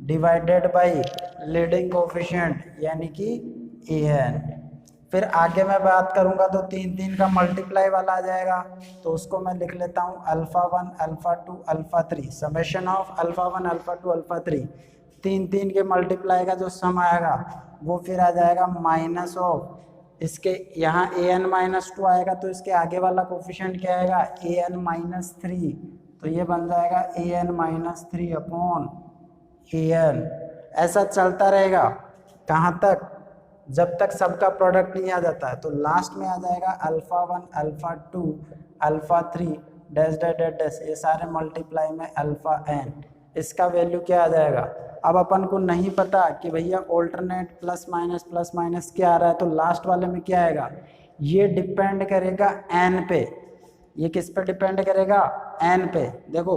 divided by leading coefficient यानी कि an। फिर आगे मैं बात करूंगा तो 3 का मल्टीप्लाई वाला आ जाएगा, तो उसको मैं लिख लेता हूँ α1 α2 α3, समेशन ऑफ α1 α2 α3, 3 के मल्टीप्लाई का जो सम आएगा वो फिर आ जाएगा माइनस ऑफ, इसके यहाँ an-2 आएगा तो इसके आगे वाला कोफिशिएंट क्या आएगा, an-3, तो ये बन जाएगा an-3 अपॉन an। ऐसा चलता रहेगा कहाँ तक, जब तक सबका प्रोडक्ट नहीं आ जाता है। तो लास्ट में आ जाएगा α1 α2 α3 डैश डैश डैश डैश, ये सारे मल्टीप्लाई में अल्फा n, इसका वैल्यू क्या आ जाएगा। अब अपन को नहीं पता कि भैया ऑल्टरनेट प्लस माइनस क्या आ रहा है, तो लास्ट वाले में क्या आएगा, ये डिपेंड करेगा एन पे। ये किस पे डिपेंड करेगा, एन पे। देखो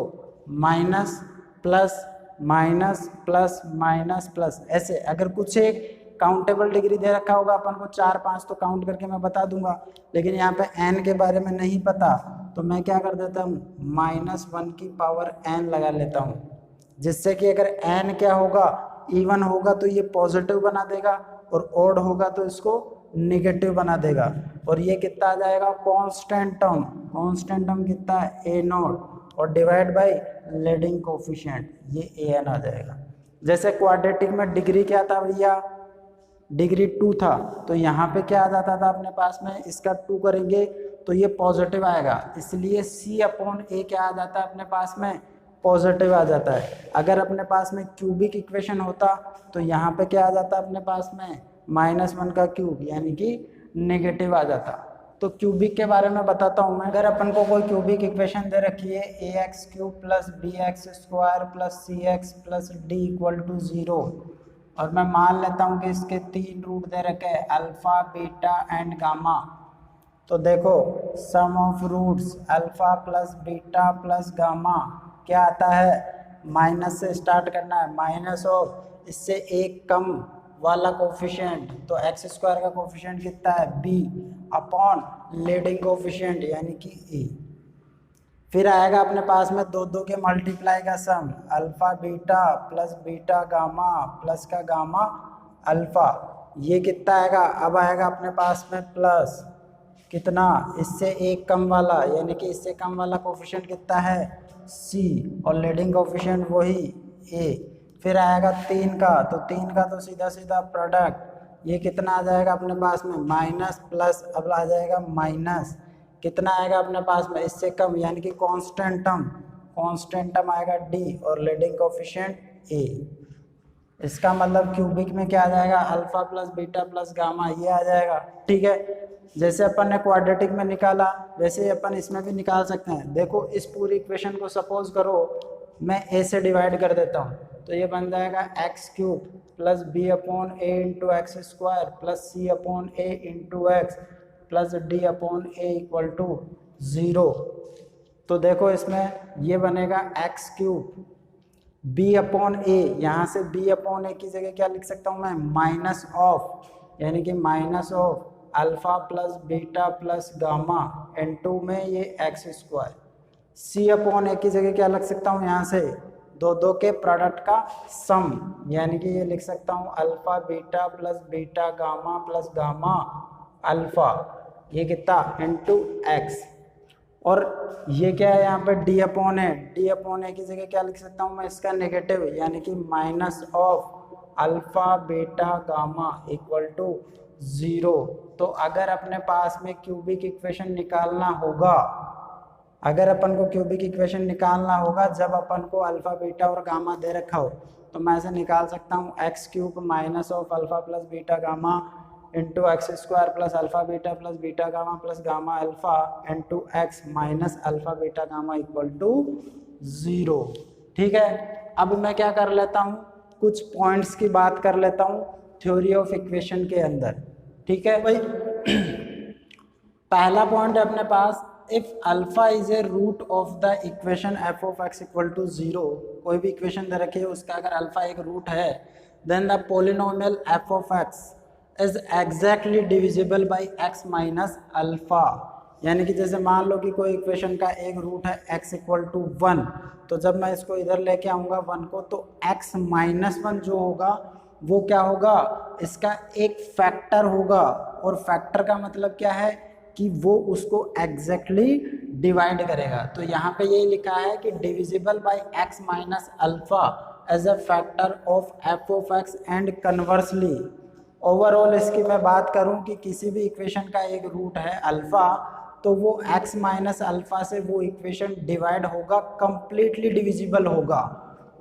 minus plus minus plus minus plus, ऐसे अगर कुछ एक काउंटेबल डिग्री दे रखा होगा अपन को 4 5 तो काउंट करके मैं बता दूंगा, लेकिन यहाँ पे एन के बारे में नहीं पता, तो मैं क्या कर देता हूँ -1 की पावर n लगा लेता हूँ, जिससे कि अगर n क्या होगा, इवन होगा तो ये पॉजिटिव बना देगा और ऑड होगा तो इसको निगेटिव बना देगा। और ये कितना आ जाएगा, कांस्टेंट टर्म कितना है, a0 और डिवाइड बाय लीडिंग कोफिशिएंट, ये an आ जाएगा। जैसे क्वाड्रेटिक में डिग्री क्या था भैया, डिग्री 2 था, तो यहाँ पे क्या आ जाता था अपने पास में, इसका 2 करेंगे तो ये पॉजिटिव आएगा, इसलिए C/A क्या आ जाता है अपने पास में, पॉजिटिव आ जाता है। अगर अपने पास में क्यूबिक इक्वेशन होता तो यहाँ पे क्या आ जाता अपने पास में, -1 का क्यूब, यानी कि नेगेटिव आ जाता। तो क्यूबिक के बारे में बताता हूँ मैं। अगर अपन को कोई क्यूबिक इक्वेशन दे रखी है ax³ + bx² + cx + d = 0, और मैं मान लेता हूँ कि इसके 3 रूट दे रखे हैं, अल्फा बीटा एंड गामा। तो देखो sum of roots alpha plus beta plus gamma क्या आता है, माइनस से स्टार्ट करना है, माइनस ऑफ इससे एक कम वाला कोफिशिएंट, तो x² का कोफिशिएंट कितना है, b अपॉन लीडिंग कोफिशिएंट यानी कि e। फिर आएगा अपने पास में दो के मल्टीप्लाई का sum, alpha beta plus beta gamma plus का गामा अल्फा, ये कितना आएगा, अब आएगा अपने पास में प्लस कितना, इससे एक कम वाला, यानी कि इससे कम वाला कोफिशिएंट कितना है, c और लीडिंग कोफिशिएंट वही a। फिर आएगा 3 का, तो 3 का तो सीधा सीधा प्रोडक्ट, ये कितना आ जाएगा अपने पास में, माइनस प्लस, अब आ जाएगा माइनस, कितना आएगा अपने पास में, इससे कम यानी कि कांस्टेंट टर्म आएगा d और लीडिंग कोफिशिएंट a। इसका मतलब क्यूबिक में क्या आ जाएगा, alpha plus beta plus gamma, ये आ जाएगा। ठीक है, जैसे अपन ने क्वाड्रेटिक में निकाला वैसे ही अपन इसमें भी निकाल सकते हैं। देखो इस पूरी इक्वेशन को सपोज करो मैं a से डिवाइड कर देता हूँ, तो ये बन जाएगा x³ + b/a × x² + c/a × x plus d/a = 0। तो देखो इसमें ये बनेगा x³ b/a, यहाँ से b/a की जगह क्या लिख सकता हूँ मैं, माइनस ऑफ, यानी कि minus of alpha plus beta plus gamma n2 में ये x²। c/a की जगह क्या लिख सकता हूँ, यहाँ से दो के प्रोडक्ट का सम, यानी कि ये लिख सकता हूँ alpha beta plus beta gamma plus gamma alpha, ये कितना n2 x। और ये क्या है, यहाँ पे d/a की जगह क्या लिख सकता हूँ मैं, इसका नेगेटिव, यानी कि minus of alpha beta gamma = 0। तो अगर अपने पास में क्यूबिक इक्वेशन निकालना होगा, अगर अपन को क्यूबिक इक्वेशन निकालना होगा जब अपन को अल्फा बीटा और गामा दे रखा हो, तो मैं ऐसे निकाल सकता हूँ x³ minus of alpha plus beta gamma into x² plus alpha beta plus beta gamma plus gamma alpha into x minus alpha beta gamma = 0। ठीक है, अब मैं क्या कर लेता हूँ, कुछ पॉइंट्स की बात कर लेता हूँ थ्योरी ऑफ इक्वेशन के अंदर। ठीक है भाई, पहला पॉइंट है अपने पास, if alpha is a root of the equation f of x = 0, कोई भी इक्वेशन दे रखी है उसका अगर अल्फा एक रूट है, then the polynomial f of x is exactly divisible by x minus alpha. यानी कि जैसे मान लो कि कोई इक्वेशन का एक रूट है x = 1, तो जब मैं इसको इधर लेके आऊँगा 1 को, तो x - 1 जो होगा वो क्या होगा, इसका एक फैक्टर होगा। और फैक्टर का मतलब क्या है कि वो उसको एग्जैक्टली डिवाइड करेगा। तो यहाँ पे ये लिखा है कि divisible by x minus alpha as a factor of f of x and conversely. Overall इसकी मैं बात करूं कि किसी भी इक्वेशन का एक रूट है अल्फा, तो वो x माइनस अल्फा से वो इक्वेशन डिवाइड होगा, कंप्लीटली डिविजिबल होगा।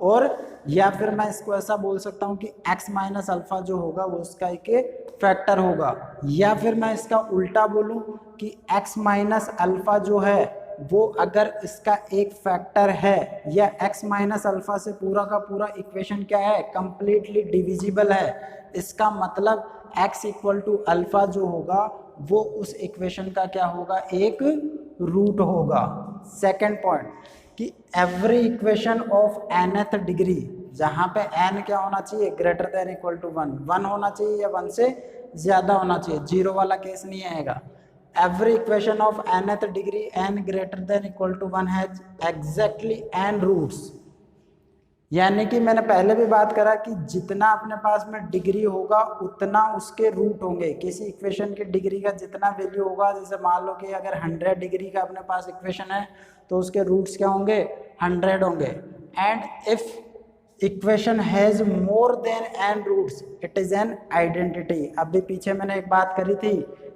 और या फिर मैं इसको ऐसा बोल सकता हूं कि x माइनस अल्फा जो होगा वो उसका एक फैक्टर होगा, या फिर मैं इसका उल्टा बोलूं कि x माइनस अल्फा जो है वो अगर इसका एक फैक्टर है या x माइनस अल्फा से पूरा का पूरा इक्वेशन क्या है, कंप्लीटली डिविजिबल है, इसका मतलब x इक्वल टू अल्फा जो होगा वो उस इक्वेशन का क्या होगा, एक रूट होगा। सेकेंड पॉइंट कि every equation of nth degree, जहाँ पे n क्या होना चाहिए, ग्रेटर देन इक्वल टू 1 होना चाहिए या 1 से ज्यादा होना चाहिए, जीरो वाला केस नहीं आएगा। Every equation of nth degree n greater than equal to 1 has exactly n roots. यानी कि मैंने पहले भी बात करा कि जितना अपने पास में डिग्री होगा उतना उसके रूट होंगे। किसी इक्वेशन की डिग्री का जितना वैल्यू होगा, जैसे मान लो कि अगर 100 डिग्री का अपने पास इक्वेशन है तो उसके रूट्स क्या होंगे, 100 होंगे। And if equation has more than n roots it is an identity. अभी पीछे मैंने एक बात करी थी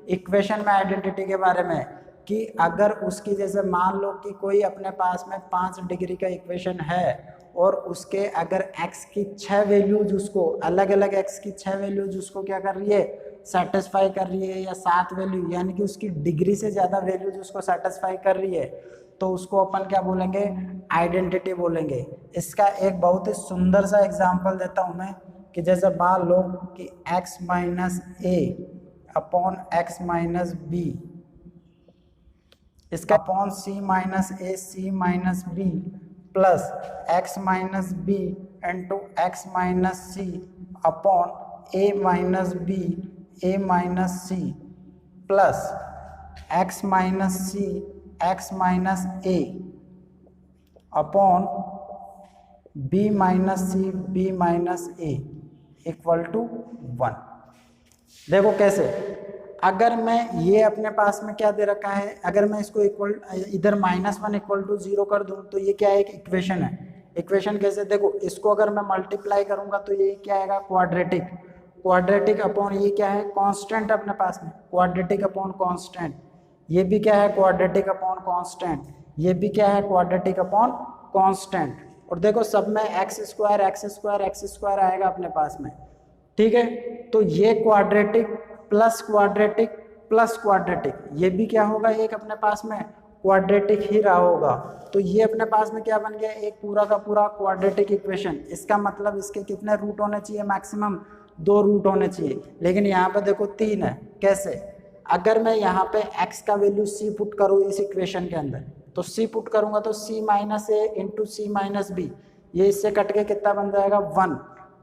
इक्वेशन में आइडेंटिटी के बारे में कि अगर उसकी, जैसे मान लो कि कोई अपने पास में 5 डिग्री का इक्वेशन है और उसके अगर x की 6 वैल्यूज, उसको अलग अलग x की 6 वैल्यूज उसको क्या कर रही है, सेटिस्फाई कर रही है, या 7 वैल्यू यानी कि उसकी डिग्री से ज़्यादा वैल्यूज उसको सेटिस्फाई कर रही है, तो उसको अपन क्या बोलेंगे, आइडेंटिटी बोलेंगे। इसका एक बहुत ही सुंदर सा एग्जाम्पल देता हूँ मैं कि जैसे मान लो कि x minus a upon x minus b, इसका upon c minus a c minus b plus x minus b into x minus c upon a minus B A minus c plus x minus c x minus a upon b minus C B minus a equal to 1। देखो कैसे, अगर मैं ये अपने पास में क्या दे रखा है, अगर मैं इसको इक्वल इधर -1 इक्वल टू 0 कर दूं तो ये क्या है, एक इक्वेशन है। इक्वेशन कैसे, देखो इसको अगर मैं मल्टीप्लाई करूंगा तो ये क्या आएगा, क्वाड्रेटिक। क्वाड्रेटिक अपॉन ये क्या है, कांस्टेंट अपने पास में, क्वाड्रेटिक अपॉन कांस्टेंट। ये भी क्या है, क्वाड्रेटिक अपॉन कांस्टेंट। ये भी क्या है, क्वाड्रेटिक अपॉन कांस्टेंट। और देखो सब में एक्स स्क्वायर आएगा अपने पास में, ठीक है। तो ये quadratic plus quadratic plus quadratic, ये भी क्या होगा, एक अपने पास में क्वाड्रेटिक ही रहा होगा। तो ये अपने पास में क्या बन गया, एक पूरा का पूरा क्वाड्रेटिक इक्वेशन। इसका मतलब इसके कितने रूट होने चाहिए, मैक्सिमम 2 रूट होने चाहिए, लेकिन यहाँ पे देखो 3 है। कैसे, अगर मैं यहाँ पे x का वैल्यू c पुट करूँ इस इक्वेशन के अंदर, तो c पुट करूंगा तो c माइनस ए इंटू सी माइनस बी, ये इससे कट के कितना बन जाएगा, 1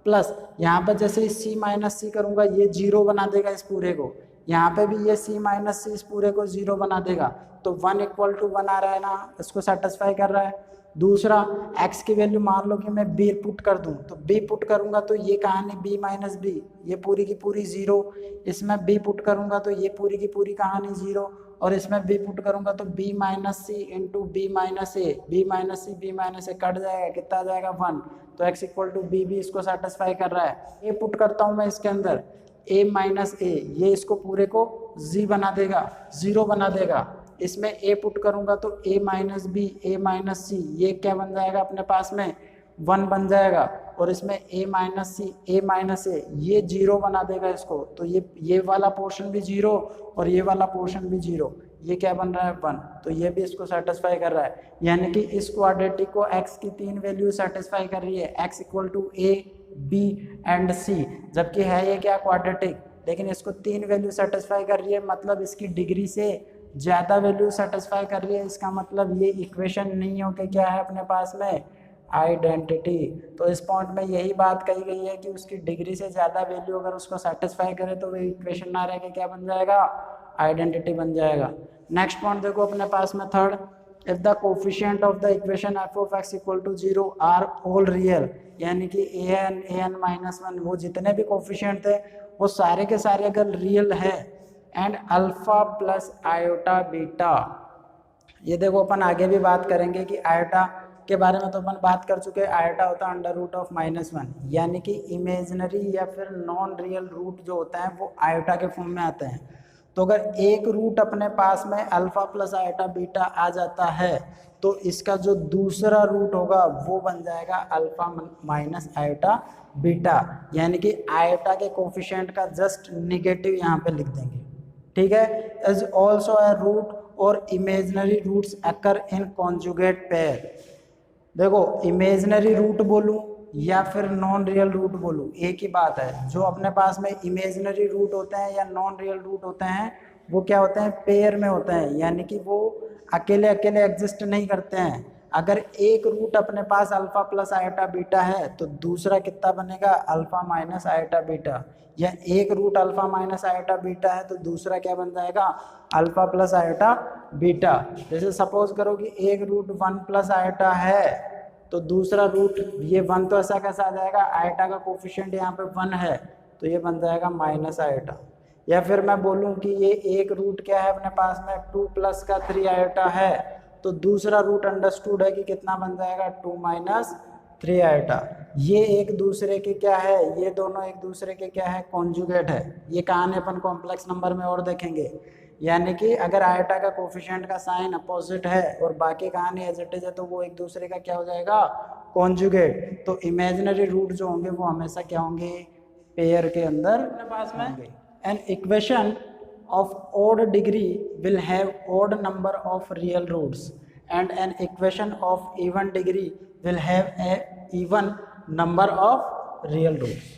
प्लस यहाँ पर जैसे c माइनस सी करूंगा ये 0 बना देगा इस पूरे को, यहाँ पे भी ये c माइनस सी इस पूरे को 0 बना देगा। तो 1 इक्वल टू 1 आ रहा है ना, इसको सेटिस्फाई कर रहा है। दूसरा x की वैल्यू मान लो कि मैं b पुट कर दूं, तो b पुट करूंगा तो ये कहानी b माइनस बी, ये पूरी की पूरी 0। इसमें b पुट करूंगा तो ये पूरी की पूरी कहानी 0, और इसमें b पुट करूंगा तो b minus C into B minus A, B minus C B minus A cut जाएगा, कितना आ जाएगा 1। तो x इक्वल टू बी भी इसको सेटिस्फाई कर रहा है। a पुट करता हूँ मैं इसके अंदर, a माइनस ए, ये इसको पूरे को z बना देगा, 0 बना देगा। इसमें a पुट करूंगा तो a minus B A minus C, ये क्या बन जाएगा अपने पास में, 1 बन जाएगा। और इसमें a minus C A minus A, ये 0 बना देगा इसको, तो ये वाला पोर्शन भी 0 और ये वाला पोर्शन भी 0, ये क्या बन रहा है, 1। तो ये भी इसको सेटिस्फाई कर रहा है। यानी कि इस क्वाड्रेटिक को x की 3 वैल्यू सेटिस्फाई कर रही है, x equal to a b and c, जबकि है ये क्या, क्वाड्रेटिक, लेकिन इसको 3 वैल्यू सेटिस्फाई कर रही है, मतलब इसकी डिग्री से ज़्यादा वैल्यू सेटिस्फाई कर रही है। इसका मतलब ये इक्वेशन नहीं हो के क्या है अपने पास में, आइडेंटिटी। तो इस पॉइंट में यही बात कही गई है कि उसकी डिग्री से ज़्यादा वैल्यू अगर उसको सेटिस्फाई करे तो वो इक्वेशन ना रह के क्या बन जाएगा, आइडेंटिटी बन जाएगा। नेक्स्ट पॉइंट देखो अपने पास में third, if the coefficient of the equation f of x equal to 0 are all real, यानी कि an माइनस 1 वो जितने भी कोफिशिएंट थे वो सारे के सारे अगर रियल है, and alpha plus iota beta, ये देखो अपन आगे भी बात करेंगे कि आयोटा के बारे में तो अपन बात कर चुके हैं। आयोटा होता है अंडर रूट ऑफ -1, यानी कि इमेजिनरी या फिर नॉन रियल रूट जो होता है वो आयोटा के फॉर्म में आते हैं। तो अगर एक रूट अपने पास में अल्फा प्लस आयोटा बीटा आ जाता है तो इसका जो दूसरा रूट होगा वो बन जाएगा अल्फा माइनस आयोटा बीटा, यानी कि आयोटा के कोफिशिएंट का जस्ट निगेटिव यहाँ पे लिख देंगे, ठीक है। इज ऑल्सो अ रूट और इमेजिनरी रूट्स अकर इन कॉन्जुगेट पेयर। देखो इमेजिनरी रूट बोलूं या फिर नॉन रियल रूट बोलूं एक ही बात है। जो अपने पास में इमेजिनरी रूट होते हैं या नॉन रियल रूट होते हैं वो क्या होते हैं, पेयर में होते हैं, यानी कि वो अकेले अकेले एग्जिस्ट नहीं करते हैं। अगर एक रूट अपने पास अल्फा प्लस आयोटा बीटा है तो दूसरा कितना बनेगा, अल्फा माइनस आयोटा बीटा, या एक root alpha minus iota beta है तो दूसरा क्या बन जाएगा, अल्फा प्लस आयोटा बीटा। जैसे सपोज करो कि एक रूट 1 प्लस आयोटा है तो दूसरा रूट ये 1 तो ऐसा कैसा आ जाएगा, आयोटा का कोफिशिएंट यहाँ पे 1 है तो ये बन जाएगा माइनस आयोटा। या फिर मैं बोलूँ कि ये एक रूट क्या है अपने पास में 2 प्लस का 3 आयोटा है तो दूसरा रूट अंडरस्टूड है कि कितना बन जाएगा 2 माइनस 3 आयोटा। ये एक दूसरे के क्या है, ये दोनों एक दूसरे के क्या है, कॉन्जुगेट है। ये कहानी अपन कॉम्प्लेक्स नंबर में और देखेंगे, यानी कि अगर आयोटा का कोफिशिएंट का साइन अपोजिट है और बाकी कहानी एज इट इज है तो वो एक दूसरे का क्या हो जाएगा, कॉन्जुगेट। तो इमेजिनरी रूट जो होंगे वो हमेशा क्या होंगे, पेयर के अंदर अपने पास में होंगे। An equation of odd degree will have odd number of real roots and an equation of even degree will have a even number of real roots।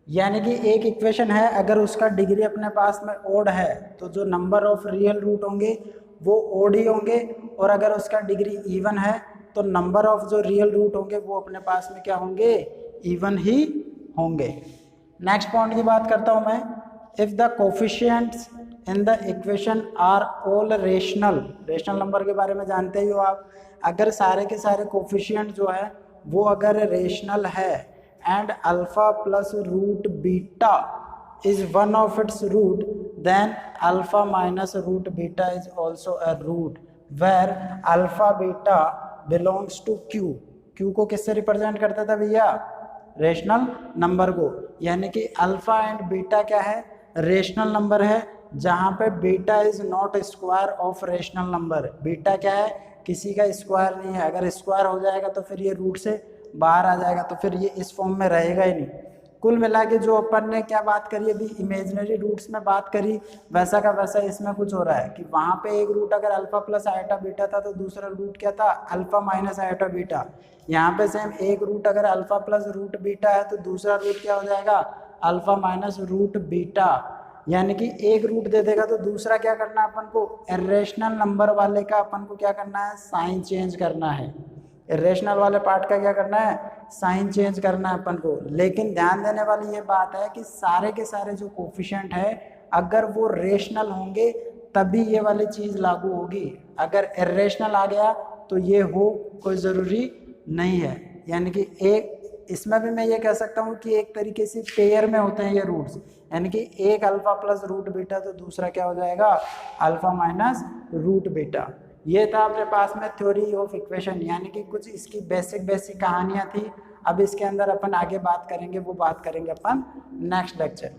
यानी कि एक इक्वेशन है, अगर उसका डिग्री अपने पास में ओड है तो जो नंबर ऑफ रियल रूट होंगे वो ओड ही होंगे, और अगर उसका डिग्री इवन है तो नंबर ऑफ जो रियल रूट होंगे वो अपने पास में क्या होंगे, इवन ही होंगे। नेक्स्ट पॉइंट की बात करता हूँ मैं, if the coefficients in the equation are all rational, rational number के बारे में जानते ही हो आप, अगर सारे के सारे कोफिशिएंट जो है वो अगर रेशनल है and alpha plus root beta is one of its root then alpha minus root beta is also a root where alpha beta belongs to Q. Q को किससे रिप्रेजेंट करता था भैया, रेशनल नंबर को, यानी कि अल्फा एंड बीटा क्या है, रेशनल नंबर है, जहाँ पे beta is not square of rational number. Beta क्या है, किसी का स्क्वायर नहीं है, अगर स्क्वायर हो जाएगा तो फिर ये रूट से बाहर आ जाएगा, तो फिर ये इस फॉर्म में रहेगा ही नहीं। कुल मिला के जो अपन ने क्या बात करी अभी, इमेजिनरी रूट्स में बात करी, वैसा का वैसा इसमें कुछ हो रहा है कि वहाँ पे एक रूट अगर अल्फा प्लस आयोटा बीटा था तो दूसरा रूट क्या था, अल्फा माइनस आयोटा बीटा। यहाँ पे सेम एक रूट अगर अल्फा प्लस रूट बीटा है तो दूसरा रूट क्या हो जाएगा, अल्फा माइनस रूट बीटा। यानी कि एक रूट दे देगा तो दूसरा क्या करना है अपन को, इरेशनल नंबर वाले का अपन को क्या करना है, साइन चेंज करना है। इरेशनल वाले पार्ट का क्या करना है, साइन चेंज करना है अपन को। लेकिन ध्यान देने वाली ये बात है कि सारे के सारे जो कोफिशिएंट है अगर वो रेशनल होंगे तभी ये वाली चीज़ लागू होगी, अगर इरेशनल आ गया तो ये हो कोई ज़रूरी नहीं है। यानी कि एक इसमें भी मैं ये कह सकता हूँ कि एक तरीके से पेयर में होते हैं ये रूट्स, यानी कि एक अल्फा प्लस रूट बीटा तो दूसरा क्या हो जाएगा, अल्फा माइनस रूट बीटा। ये था अपने पास में थ्योरी ऑफ इक्वेशन, यानी कि कुछ इसकी बेसिक कहानियाँ थी। अब इसके अंदर अपन आगे बात करेंगे, वो बात करेंगे अपन नेक्स्ट लेक्चर।